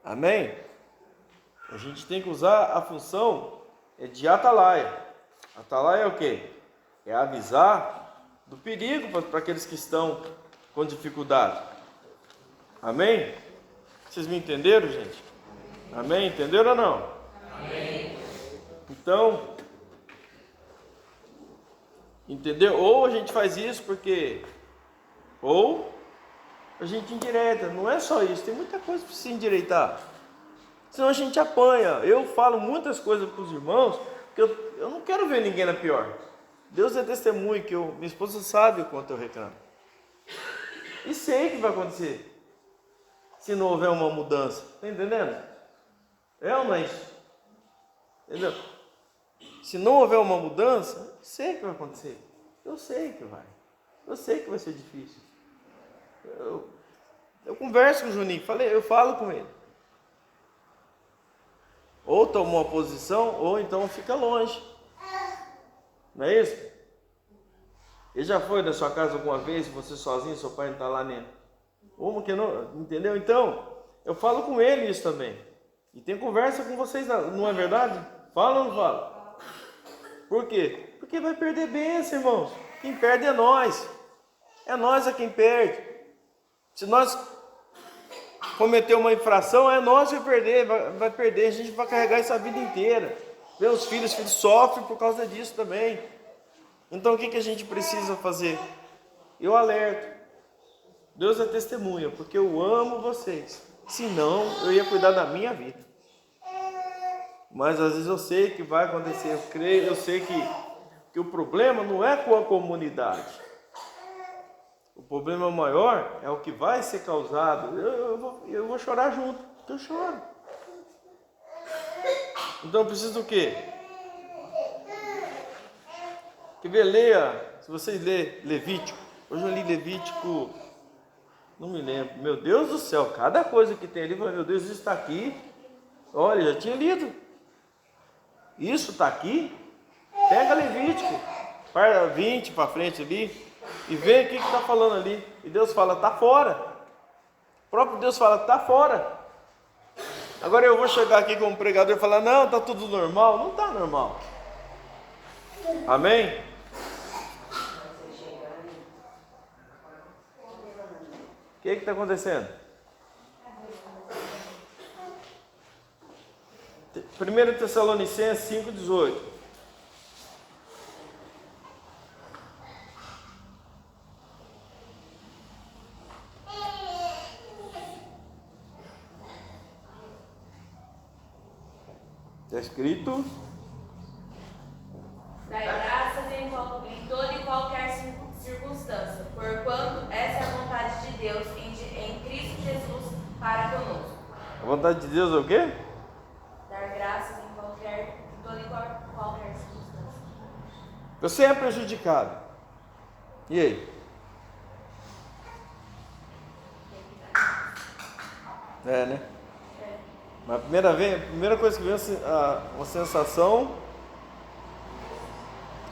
Speaker 2: Amém? A gente tem que usar a função de atalaia. Atalaia é o quê? É avisar do perigo para aqueles que estão com dificuldade. Amém? Vocês me entenderam, gente? Amém? Entenderam ou não? Amém. Então, entendeu? Ou a gente faz isso porque... Ou a gente endireita. Não é só isso. Tem muita coisa para se endireitar. Senão a gente apanha. Eu falo muitas coisas para os irmãos, porque eu não quero ver ninguém na pior. Deus é testemunho que minha esposa sabe o quanto eu reclamo. E sei que vai acontecer. Se não houver uma mudança. Está entendendo? É ou não é isso? Entendeu? Se não houver uma mudança, sei que vai acontecer. Eu sei que vai. Eu sei que vai ser difícil. Eu converso com o Juninho, eu falo com ele. Ou toma uma posição, ou então fica longe. Não é isso? Ele já foi na sua casa alguma vez, você sozinho, seu pai não está lá nem. Como que não? Entendeu? Então, eu falo com ele isso também. E tem conversa com vocês, não é verdade? Fala ou não fala? Por quê? Porque vai perder bênção, irmãos. Quem perde é nós. É nós quem perde. Se nós cometer uma infração, é nós que vai perder. A gente vai carregar isso a vida inteira. Meus filhos sofrem por causa disso também. Então o que a gente precisa fazer? Eu alerto. Deus é testemunha, porque eu amo vocês. Senão eu ia cuidar da minha vida. Mas às vezes eu sei que vai acontecer. Eu sei que o problema não é com a comunidade. O problema maior é o que vai ser causado. Eu vou chorar junto. Eu choro. Então eu preciso do quê? Quer ver? Leia, se vocês lerem Levítico. Hoje eu li Levítico, não me lembro. Meu Deus do céu, cada coisa que tem ali, meu Deus, isso está aqui. Olha, já tinha lido. Isso está aqui. Pega Levítico, para 20 para frente ali, e vê o que está falando ali. E Deus fala, está fora. O próprio Deus fala, está fora. Agora eu vou chegar aqui como pregador e falar, não, está tudo normal. Não está normal. Amém? O que está acontecendo? 1 Tessalonicenses 5,18. Está escrito:
Speaker 3: Dai graças em toda e qualquer circunstância, porquanto essa é a vontade de Deus em Cristo Jesus para conosco.
Speaker 2: A vontade de Deus é o quê?
Speaker 3: Dar graças em toda e qualquer circunstância.
Speaker 2: Você é prejudicado. E aí? É, né? Mas a primeira coisa que vem é uma sensação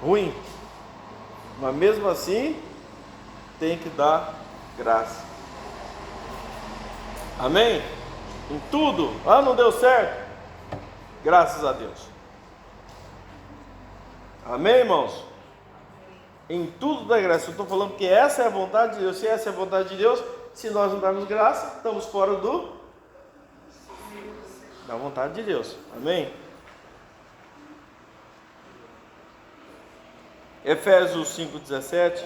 Speaker 2: ruim. Mas mesmo assim, tem que dar graça. Amém? Em tudo. Ah, não deu certo? Graças a Deus. Amém, irmãos? Em tudo dá graça. Eu estou falando que essa é a vontade de Deus. Se essa é a vontade de Deus, se nós não darmos graça, estamos fora da vontade de Deus. Amém? Efésios 5,17.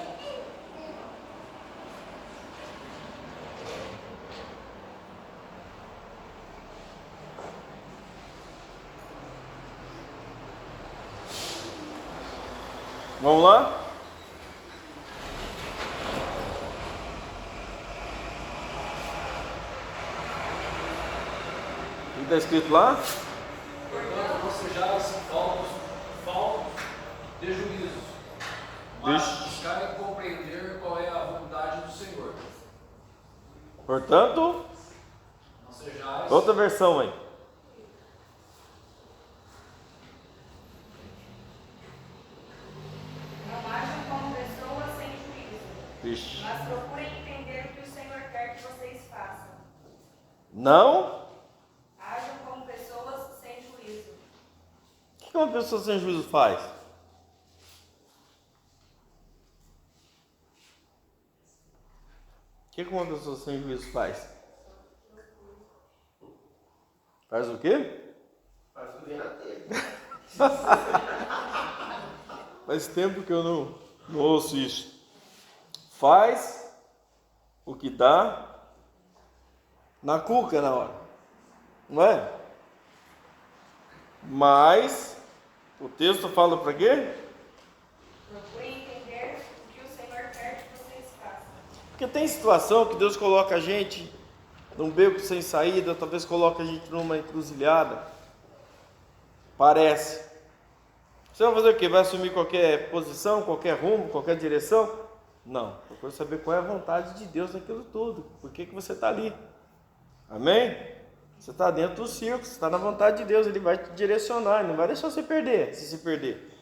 Speaker 2: Vamos lá? O que está escrito lá?
Speaker 4: Portanto, não sejais faltos de juízo, mas buscarem compreender qual é a vontade do Senhor.
Speaker 2: Portanto,
Speaker 4: Não sejais
Speaker 2: outra versão aí.
Speaker 3: Não hajam como pessoas sem juízo,
Speaker 2: Vixe.
Speaker 3: mas procurem entender o que o Senhor quer que vocês façam.
Speaker 2: Não?
Speaker 3: Hajam como pessoas sem juízo.
Speaker 2: O que uma pessoa sem juízo faz? O que uma pessoa sem juízo faz? Faz o quê?
Speaker 7: Faz o que vem na telha.
Speaker 2: Faz tempo que eu não ouço isso. Faz o que dá na cuca na hora. Não é? Mas o texto fala para quê?
Speaker 3: Procurem entender o que o Senhor quer que vocês façam.
Speaker 2: Porque tem situação que Deus coloca a gente num beco sem saída, talvez coloque a gente numa encruzilhada. Parece. Você vai fazer o quê? Vai assumir qualquer posição, qualquer rumo, qualquer direção? Não. Procura saber qual é a vontade de Deus naquilo tudo. Por que você está ali? Amém? Você está dentro do círculo, você está na vontade de Deus. Ele vai te direcionar, ele não vai deixar você perder, se perder.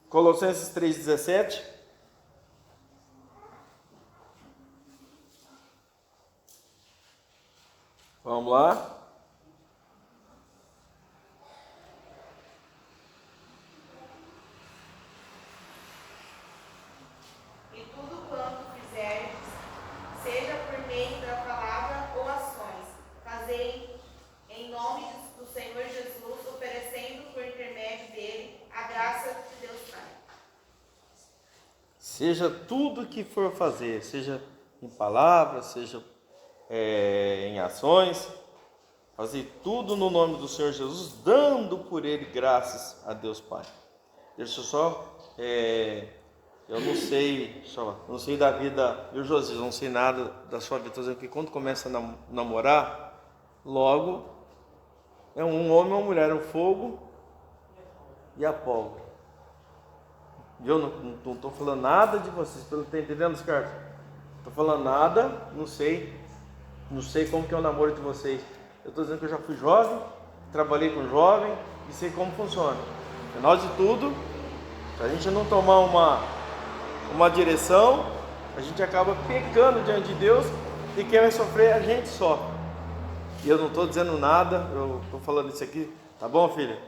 Speaker 2: Colossenses 3,17. Vamos lá.
Speaker 3: E tudo quanto fizerdes, seja por meio da palavra ou ações, fazei em nome do Senhor Jesus, oferecendo por intermédio dele a graça de Deus Pai.
Speaker 2: Seja tudo que for fazer, seja em palavras, seja em ações, fazer tudo no nome do Senhor Jesus, dando por ele graças a Deus Pai. Deixa eu só, eu não sei da vida, eu José, não sei nada da sua vida, estou dizendo que quando começa a namorar, logo é um homem ou uma mulher, um fogo e a pólvora. Eu não estou falando nada de vocês, está entendendo, Ricardo? Estou falando nada, não sei como que é o namoro de vocês. Eu estou dizendo que eu já fui jovem, trabalhei com jovem e sei como funciona. Afinal de tudo, se a gente não tomar uma direção, a gente acaba pecando diante de Deus e quem vai sofrer a gente só. E eu não estou dizendo nada, eu estou falando isso aqui, tá bom, filha?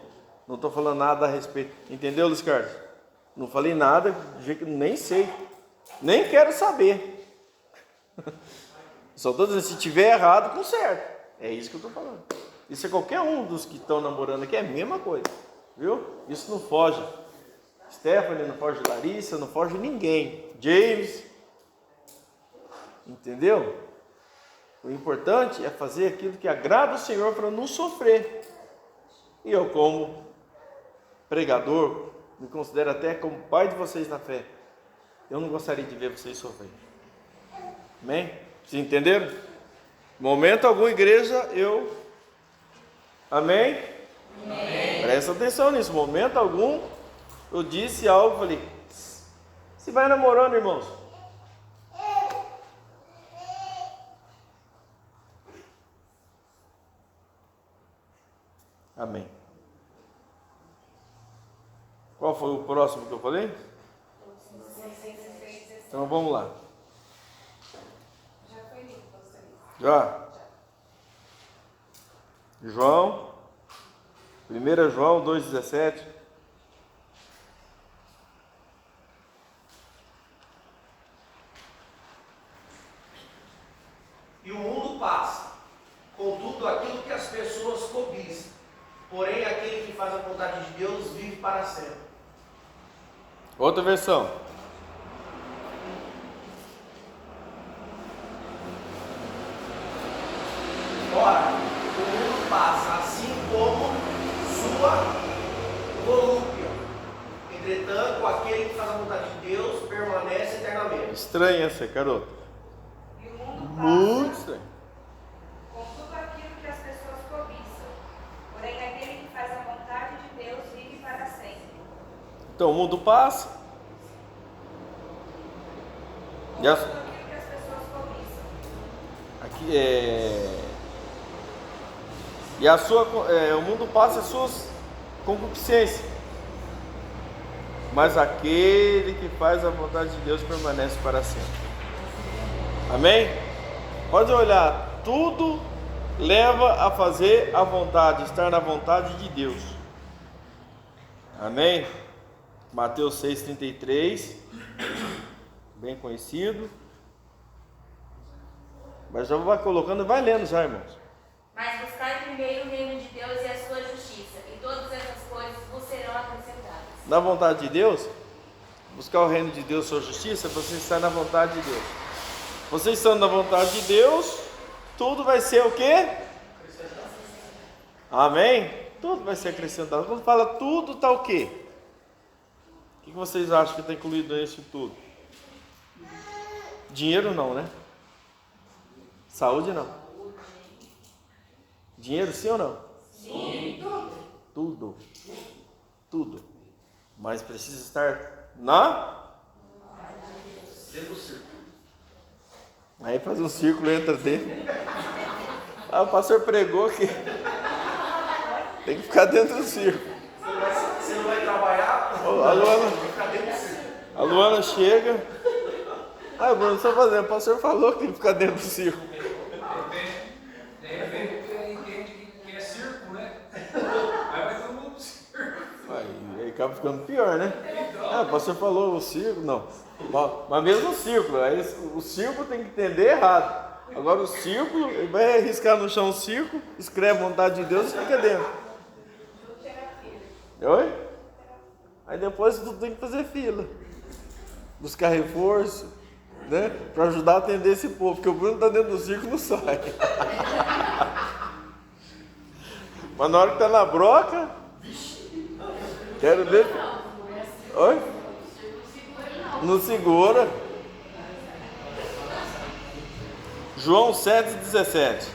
Speaker 2: Não estou falando nada a respeito. Entendeu, Luiz Carlos? Não falei nada, nem sei, nem quero saber. Só estou dizendo, se tiver errado, conserta. É isso que eu estou falando. Isso é qualquer um dos que estão namorando aqui, é a mesma coisa. Viu? Isso não foge. Stephanie, não foge Larissa, não foge ninguém. James. Entendeu? O importante é fazer aquilo que agrada o Senhor para não sofrer. E eu, como pregador, me considero até como pai de vocês na fé. Eu não gostaria de ver vocês sofrerem. Amém? Vocês entenderam? Momento algum, igreja, amém? Presta atenção nisso. Momento algum, eu disse algo, falei, se vai namorando, irmãos. Amém. Qual foi o próximo que eu falei? Então vamos lá.
Speaker 3: Já foi lido, pastor.
Speaker 2: Já? João, 1 João 2,17.
Speaker 7: E o mundo passa, contudo aquilo que as pessoas cobiçam. Porém, aquele que faz a vontade de Deus vive para sempre.
Speaker 2: Outra versão.
Speaker 7: Ora, o mundo passa, assim como sua volúpia. Entretanto, aquele que faz a vontade de Deus permanece eternamente.
Speaker 2: Estranha essa, garoto.
Speaker 3: E o mundo
Speaker 2: Muito
Speaker 3: passa
Speaker 2: estranho.
Speaker 3: com tudo aquilo que as pessoas cobiçam. Porém, aquele que faz a vontade de Deus vive para sempre.
Speaker 2: Então o mundo passa. E
Speaker 3: Tudo aquilo que as pessoas cobiçam.
Speaker 2: aqui e o mundo passa as suas concupiscências. Mas aquele que faz a vontade de Deus permanece para sempre. Amém? Pode olhar, tudo leva a fazer a vontade, estar na vontade de Deus. Amém? Mateus 6,33, bem conhecido. Mas já vai colocando, vai lendo já, irmãos.
Speaker 3: Mas buscai primeiro o reino de Deus e a sua justiça, e todas essas coisas vos serão acrescentadas.
Speaker 2: Na vontade de Deus, buscar o reino de Deus e sua justiça, você está na vontade de Deus. Você estando na vontade de Deus, tudo vai ser o quê? Amém? Tudo vai ser acrescentado. Quando fala tudo, está o quê? O que vocês acham que está incluído nisso tudo? Dinheiro não, né? Saúde não. Dinheiro sim ou não?
Speaker 3: Sim,
Speaker 2: Tudo. Tudo. Mas precisa estar na...
Speaker 7: Dentro do círculo.
Speaker 2: Aí faz um círculo, entra dentro. Ah, o pastor pregou que tem que ficar dentro do círculo.
Speaker 7: Você não vai trabalhar?
Speaker 2: A Luana,
Speaker 7: Ficar dentro do círculo.
Speaker 2: a Luana chega. Ah, Bruno, só fazendo. O pastor falou que tem que ficar dentro do círculo.
Speaker 4: De repente ele entende que é circo, né? Aí vai todo mundo pro circo.
Speaker 2: Aí acaba ficando pior, né? Ah, o pastor falou o círculo, não. Mas mesmo o círculo, aí o círculo tem que entender errado. Agora o círculo, ele vai riscar no chão o círculo, escreve a vontade de Deus e fica dentro. Oi? Aí depois tu tem que fazer fila. Buscar reforço, né? Para ajudar a atender esse povo, porque o Bruno está dentro do círculo e não sai. Mas na hora que tá na broca, quero ver. Oi? Não segura. João 7,17.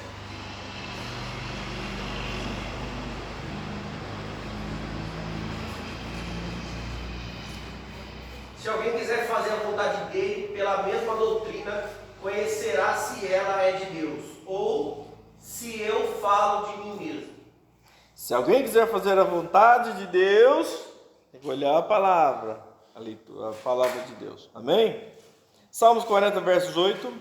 Speaker 7: Se alguém quiser fazer a vontade dele pela mesma doutrina, conhecerá se ela é de Deus, ou se eu falo de mim mesmo.
Speaker 2: Se alguém quiser fazer a vontade de Deus, tem que olhar a palavra, a palavra de Deus. Amém? Salmos 40, versos 8.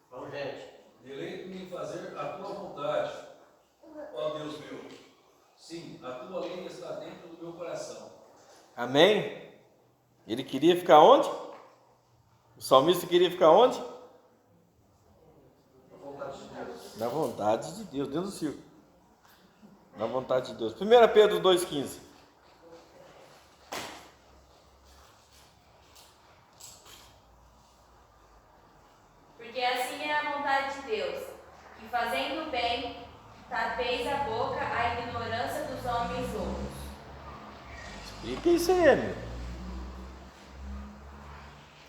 Speaker 7: Vamos, gente.
Speaker 4: Deleito-me em fazer a tua vontade, ó Deus meu. Sim, a tua lei está dentro do meu coração.
Speaker 2: Amém? Ele queria ficar onde? O salmista queria ficar onde? Na vontade de Deus, dentro do círculo. Na vontade de Deus. 1 Pedro 2,15.
Speaker 3: porque assim é a vontade de Deus, que fazendo o bem, tapeis a boca à ignorância dos homens loucos.
Speaker 2: Explica isso aí, meu.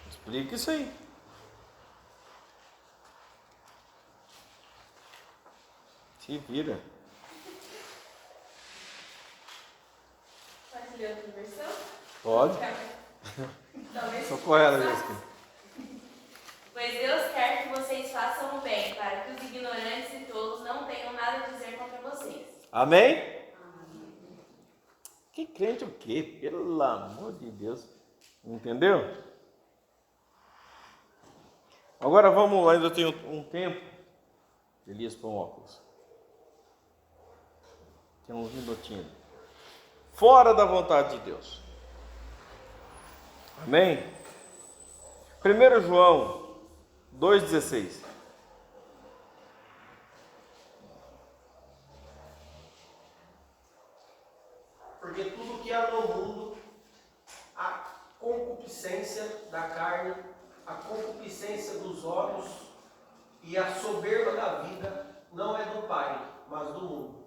Speaker 2: Explica isso aí. Se vira.
Speaker 3: Pode ler outra versão?
Speaker 2: Pode.
Speaker 3: Talvez.
Speaker 2: Socorre ela, Jéssica.
Speaker 3: Pois Deus quer que vocês façam o bem, para que os ignorantes e tolos não tenham nada a dizer contra vocês.
Speaker 2: Amém? Que crente o quê? Pelo amor de Deus. Entendeu? Agora vamos lá, ainda tenho um tempo. Elias, põe um óculos. Tem uns minutinhos. Fora da vontade de Deus. Amém? 1 João 2,16.
Speaker 7: Porque tudo que há no mundo, a concupiscência da carne, a concupiscência dos olhos e a soberba da vida não é do Pai, mas do mundo.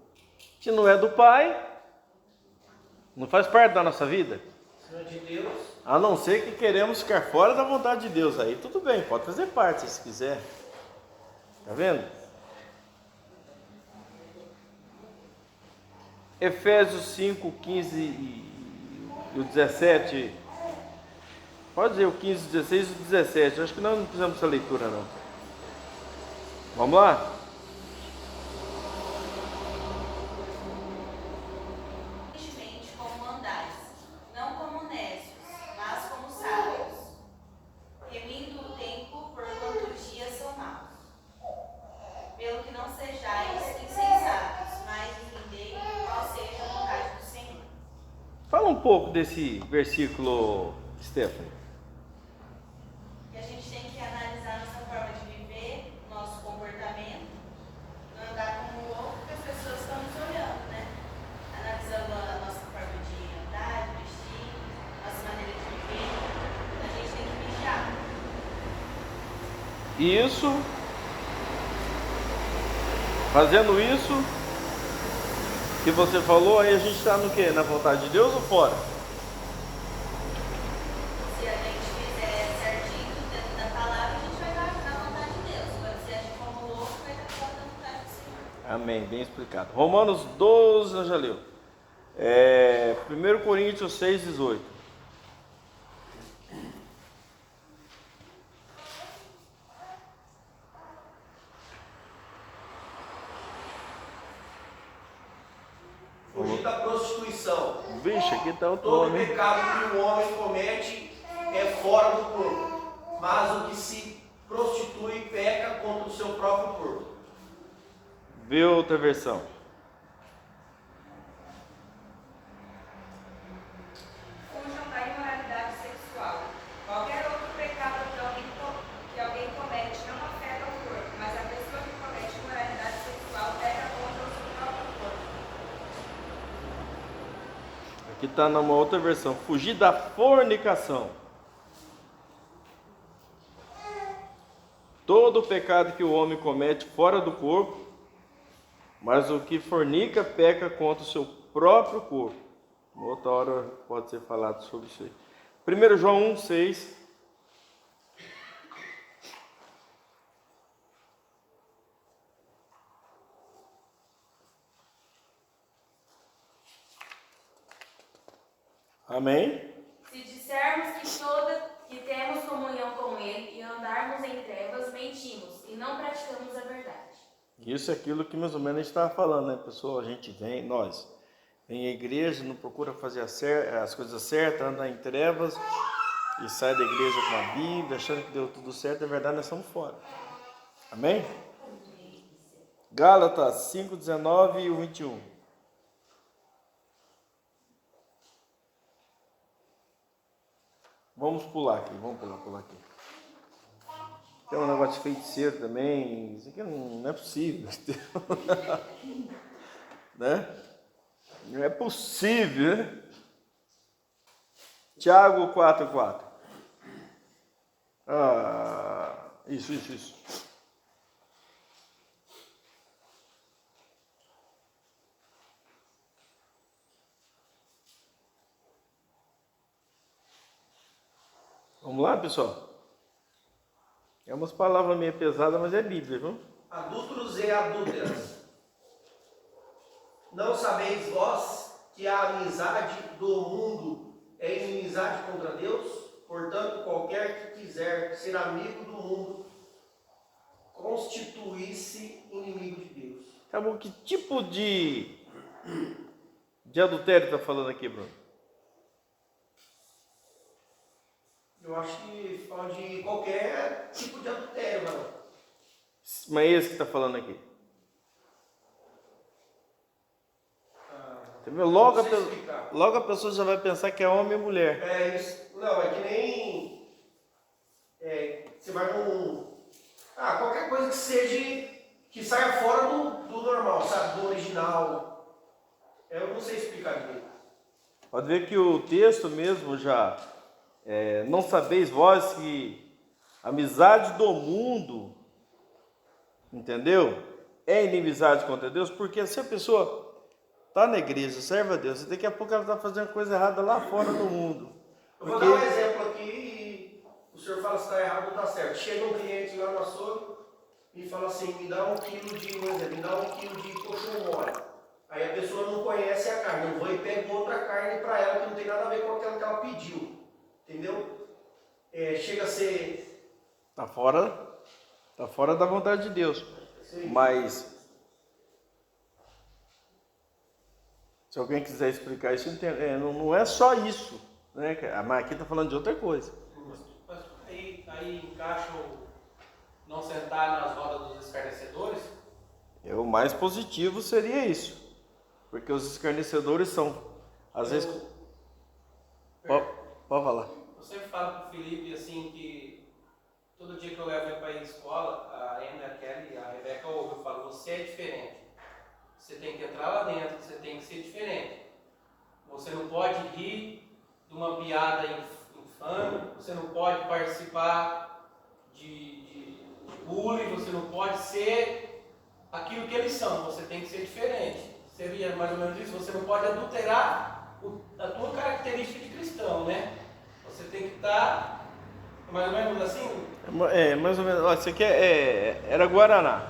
Speaker 2: Se não é do Pai, não faz parte da nossa vida.
Speaker 7: Se não é de Deus,
Speaker 2: A não ser que queremos ficar fora da vontade de Deus. Aí tudo bem, pode fazer parte se quiser. Tá vendo? Efésios 5, 15 e o 17. Pode dizer o 15, 16 e o 17. Acho que nós não precisamos dessa leitura não. Vamos lá?
Speaker 3: Constantemente como andais, não como necios, mas como sábios, remindo o tempo, porquanto os dias são maus. Pelo que não sejais insensatos, mas entendei qual seja a vontade do Senhor.
Speaker 2: Fala um pouco desse versículo, Stephanie.
Speaker 3: Que a gente tem que analisar nossa forma de viver, nosso comportamento, não andar como louco, porque as pessoas estão nos olhando, né? Analisando a nossa forma de andar, de vestir, nossa maneira de viver. A gente tem que vigiar.
Speaker 2: Isso, fazendo isso que você falou, aí a gente está no quê? Na vontade de Deus ou fora?
Speaker 3: Se a gente fizer certinho dentro da palavra, a gente vai estar na vontade de Deus. Agora, se agir como louco, vai estar fora da vontade do Senhor.
Speaker 2: Amém, bem explicado. Romanos 12, nós já leu. 1 Coríntios 6, 18.
Speaker 7: fugir da prostituição.
Speaker 2: Vixe, aqui está o
Speaker 7: Todo
Speaker 2: nome.
Speaker 7: pecado que o homem comete é fora do corpo, mas o que se prostitui peca contra o seu próprio corpo.
Speaker 2: Vê outra versão.
Speaker 6: Fujam da imoralidade sexual. Qualquer outro pecado que alguém comete não afeta o corpo, mas a pessoa que comete imoralidade sexual peca contra o seu próprio corpo.
Speaker 2: Aqui está numa outra versão. Fugir da fornicação. Todo pecado que o homem comete fora do corpo, mas o que fornica peca contra o seu próprio corpo. Uma outra hora pode ser falado sobre isso aí. 1 João 1, 6. Amém?
Speaker 3: Se dissermos que temos comunhão com Ele e andarmos em trevas, mentimos e não praticamos a verdade.
Speaker 2: Isso é aquilo que mais ou menos a gente estava falando, né, pessoal? A gente vem à igreja, não procura fazer as coisas certas, anda em trevas e sai da igreja com a Bíblia, achando que deu tudo certo, na verdade nós estamos fora. Amém? Gálatas 5, 19 e 21. Vamos pular aqui. Tem um negócio de feiticeiro também. Isso aqui não é possível. Né? Não é possível, né? Tiago 4:4. Isso. pessoal? É umas palavras meio pesadas, mas é Bíblia, viu?
Speaker 7: Adúlteros e adúlteras, não sabeis vós que a amizade do mundo é inimizade contra Deus? Portanto, qualquer que quiser ser amigo do mundo, constitui-se inimigo de Deus.
Speaker 2: Tá bom, que tipo de adultério está falando aqui, Bruno?
Speaker 7: Eu acho que fala de qualquer tipo de adultério, mano.
Speaker 2: Mas é esse que está falando aqui. Entendeu? Logo,
Speaker 7: Não sei explicar.
Speaker 2: logo a pessoa já vai pensar que é homem e mulher.
Speaker 7: É isso. Não, é que nem. Você vai com. Qualquer coisa que seja. Que saia fora do normal, sabe? Do original. Eu não sei explicar direito.
Speaker 2: Pode ver que o texto mesmo já. Não sabeis vós que a amizade do mundo, entendeu? É inimizade contra Deus, porque se a pessoa está na igreja, serve a Deus, e daqui a pouco ela está fazendo coisa errada lá fora do mundo.
Speaker 7: Eu vou dar um exemplo aqui e o senhor fala se está errado ou está certo. Chega um cliente lá no açougue e fala assim, me dá 1 quilo de, me dá 1 quilo de coxão mole. Aí a pessoa não conhece a carne, eu vou e pego outra carne para ela que não tem nada a ver com aquela que ela pediu. Entendeu? Chega a ser...
Speaker 2: Está fora da vontade de Deus.
Speaker 7: Sim.
Speaker 2: Mas se alguém quiser explicar isso, não é só isso, né? Mas aqui está falando de outra coisa.
Speaker 8: Mas aí encaixa o não sentar nas rodas dos escarnecedores?
Speaker 2: O mais positivo seria isso. Porque os escarnecedores são, às vezes... Pode falar.
Speaker 8: Eu sempre falo pro Felipe assim que todo dia que eu levo ele para ir à escola, a Ana, a Kelly e a Rebeca ouvem, eu falo, você é diferente. Você tem que entrar lá dentro, você tem que ser diferente. Você não pode rir de uma piada infame, você não pode participar de bullying, você não pode ser aquilo que eles são, você tem que ser diferente. Seria mais ou menos isso, você não pode adulterar a tua característica de cristão, né? Você tem que estar mais ou menos assim?
Speaker 2: Mais ou menos. Olha, isso aqui era Guaraná.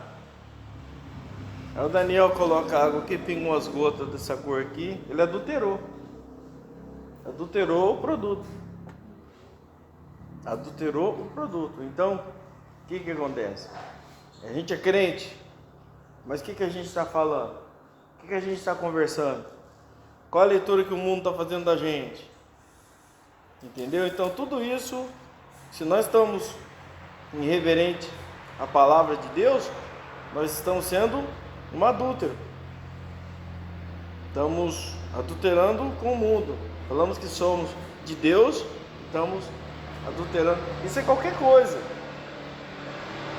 Speaker 2: Aí o Daniel coloca água aqui, pinga umas gotas dessa cor aqui. Ele adulterou. Adulterou o produto. Adulterou o produto. Então, o que acontece? A gente é crente, mas o que a gente está falando? O que a gente está conversando? Qual a leitura que o mundo está fazendo da gente? Entendeu? Então tudo isso, se nós estamos irreverente à palavra de Deus, nós estamos sendo um adúltero. Estamos adulterando com o mundo. Falamos que somos de Deus, estamos adulterando. Isso é qualquer coisa.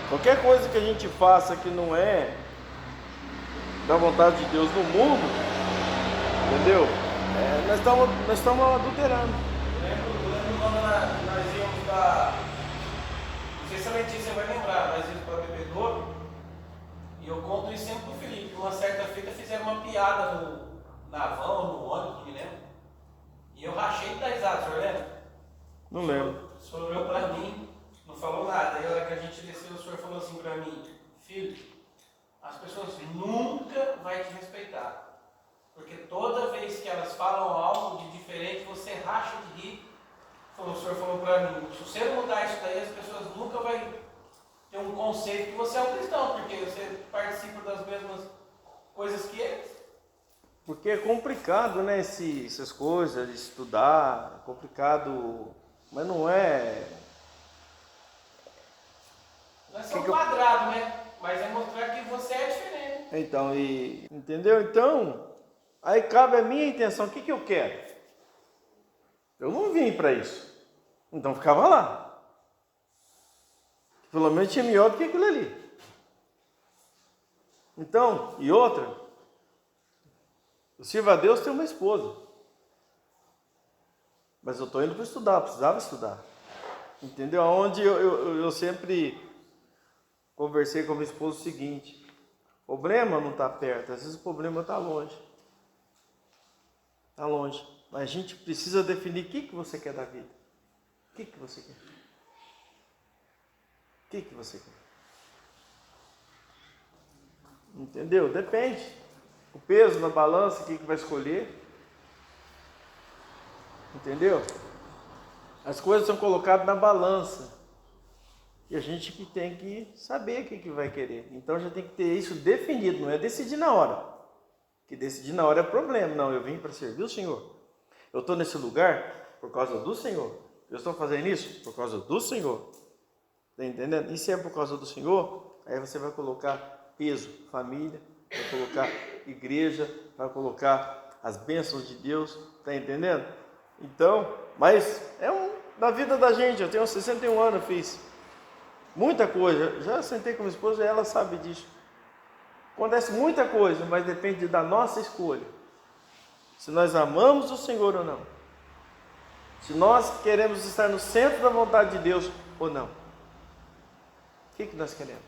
Speaker 2: Qualquer coisa que a gente faça que não é da vontade de Deus no mundo, entendeu? Nós estamos adulterando.
Speaker 8: Eu lembro quando nós íamos para... Não sei se a Letícia vai lembrar, nós íamos para Bebedouro, e eu conto isso sempre pro Felipe. Uma certa feita fizeram uma piada na van ou no ônibus, me lembro. E eu rachei de dar risada, o senhor lembra?
Speaker 2: Não lembro.
Speaker 8: O senhor olhou para mim, não falou nada. Aí a hora que a gente desceu, o senhor falou assim para mim, filho, as pessoas nunca vão te respeitar. Porque toda vez que elas falam algo de diferente, você racha de rir. O senhor falou para mim, se você mudar isso daí, as pessoas nunca vão ter um conceito que você é um cristão, porque você participa das mesmas coisas que eles.
Speaker 2: Porque é complicado, né, essas coisas, de estudar, é complicado, mas não é...
Speaker 8: Não é só um quadrado, né? Mas é mostrar que você é diferente.
Speaker 2: Então, entendeu? Então, aí cabe a minha intenção, o que eu quero? Eu não vim para isso, então ficava lá. Pelo menos tinha melhor do que aquilo ali. Então, e outra, eu sirvo a Deus, tenho uma esposa. Mas eu estou indo para estudar, precisava estudar. Entendeu? Onde eu sempre conversei com a minha esposa o seguinte: o problema não está perto, às vezes o problema está longe. Está longe. Mas a gente precisa definir o que você quer da vida. O que você quer? O que você quer? Entendeu? Depende. O peso na balança, o que vai escolher? Entendeu? As coisas são colocadas na balança. E a gente que tem que saber o que vai querer. Então já tem que ter isso definido, não é decidir na hora. Que decidir na hora é problema. Não, eu vim para servir o Senhor. Eu estou nesse lugar por causa do Senhor. Eu estou fazendo isso por causa do Senhor. Está entendendo? E se é por causa do Senhor, aí você vai colocar peso, família, vai colocar igreja, vai colocar as bênçãos de Deus. Está entendendo? Então, mas na vida da gente, eu tenho 61 anos, eu fiz muita coisa. Já sentei com minha esposa e ela sabe disso. Acontece muita coisa, mas depende da nossa escolha. Se nós amamos o Senhor ou não. Se nós queremos estar no centro da vontade de Deus ou não. O que nós queremos?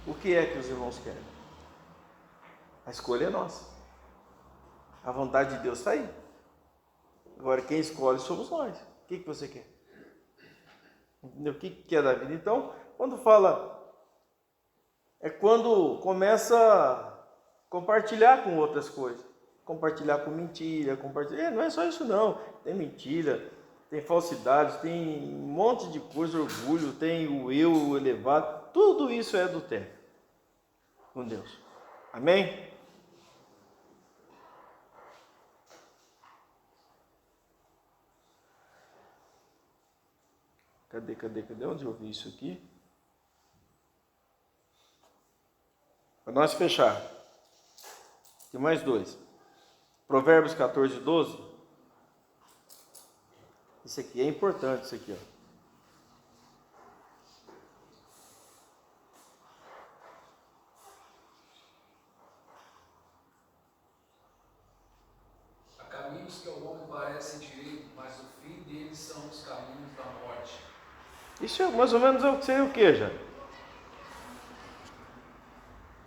Speaker 2: O que é que os irmãos querem? A escolha é nossa. A vontade de Deus está aí. Agora quem escolhe somos nós. O que você quer? Entendeu? O que é da vida? Então, quando fala, é quando começa a compartilhar com outras coisas. Compartilhar com mentira, compartilhar. Não é só isso não. Tem mentira, tem falsidade, tem um monte de coisa, orgulho, tem o eu elevado. Tudo isso é adultério com Deus. Amém? Cadê? Onde eu vi isso aqui? Para nós fechar. Tem mais dois. Provérbios 14, 12. Isso aqui é importante, isso aqui, ó.
Speaker 4: Há caminhos que ao homem parecem direito, mas o fim deles são os caminhos da morte.
Speaker 2: Isso é mais ou menos seria o que, já?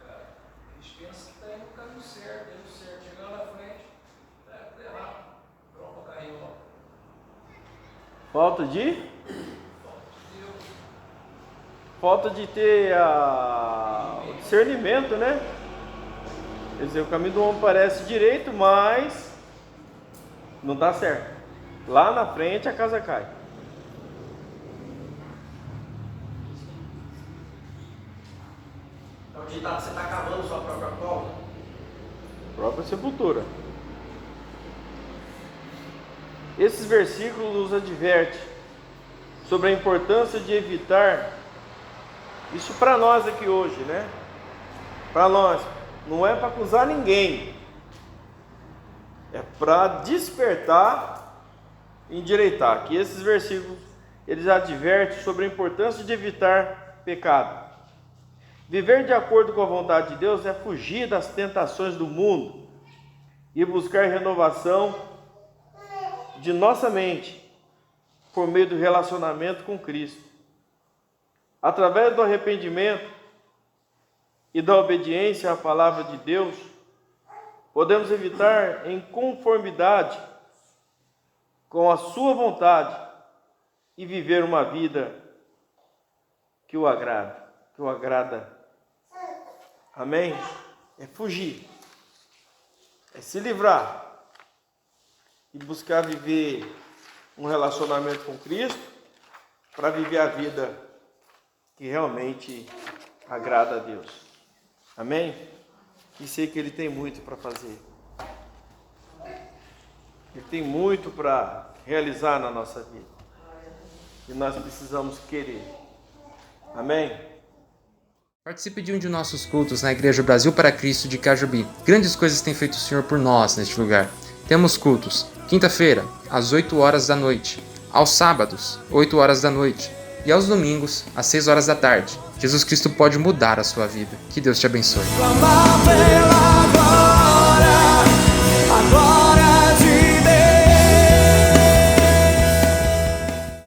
Speaker 4: Cara, a gente pensa que está indo no caminho certo, chegando na frente, tá errado, pronto, caiu, ó.
Speaker 2: Falta de
Speaker 4: Deus.
Speaker 2: falta de ter o discernimento, né? Quer dizer, o caminho do homem parece direito, mas não dá certo. Lá na frente a casa cai.
Speaker 7: É o ditado, você está cavando sua própria cova.
Speaker 2: Própria sepultura. Esses versículos nos advertem sobre a importância de evitar isso para nós aqui hoje, né? Para nós, não é para acusar ninguém, é para despertar e endireitar. Que esses versículos eles advertem sobre a importância de evitar pecado. Viver de acordo com a vontade de Deus é fugir das tentações do mundo e buscar renovação de nossa mente por meio do relacionamento com Cristo. Através do arrependimento e da obediência à palavra de Deus, podemos evitar em conformidade com a sua vontade e viver uma vida que o agrada. Amém? É fugir, é se livrar e buscar viver um relacionamento com Cristo para viver a vida que realmente agrada a Deus. Amém? E sei que Ele tem muito para fazer. Ele tem muito para realizar na nossa vida. E nós precisamos querer. Amém?
Speaker 1: Participe de um de nossos cultos na Igreja Brasil para Cristo de Cajubi. Grandes coisas tem feito o Senhor por nós neste lugar. Temos cultos, quinta-feira, às 8 horas da noite. Aos sábados, 8 horas da noite. E aos domingos, às 6 horas da tarde. Jesus Cristo pode mudar a sua vida. Que Deus te abençoe.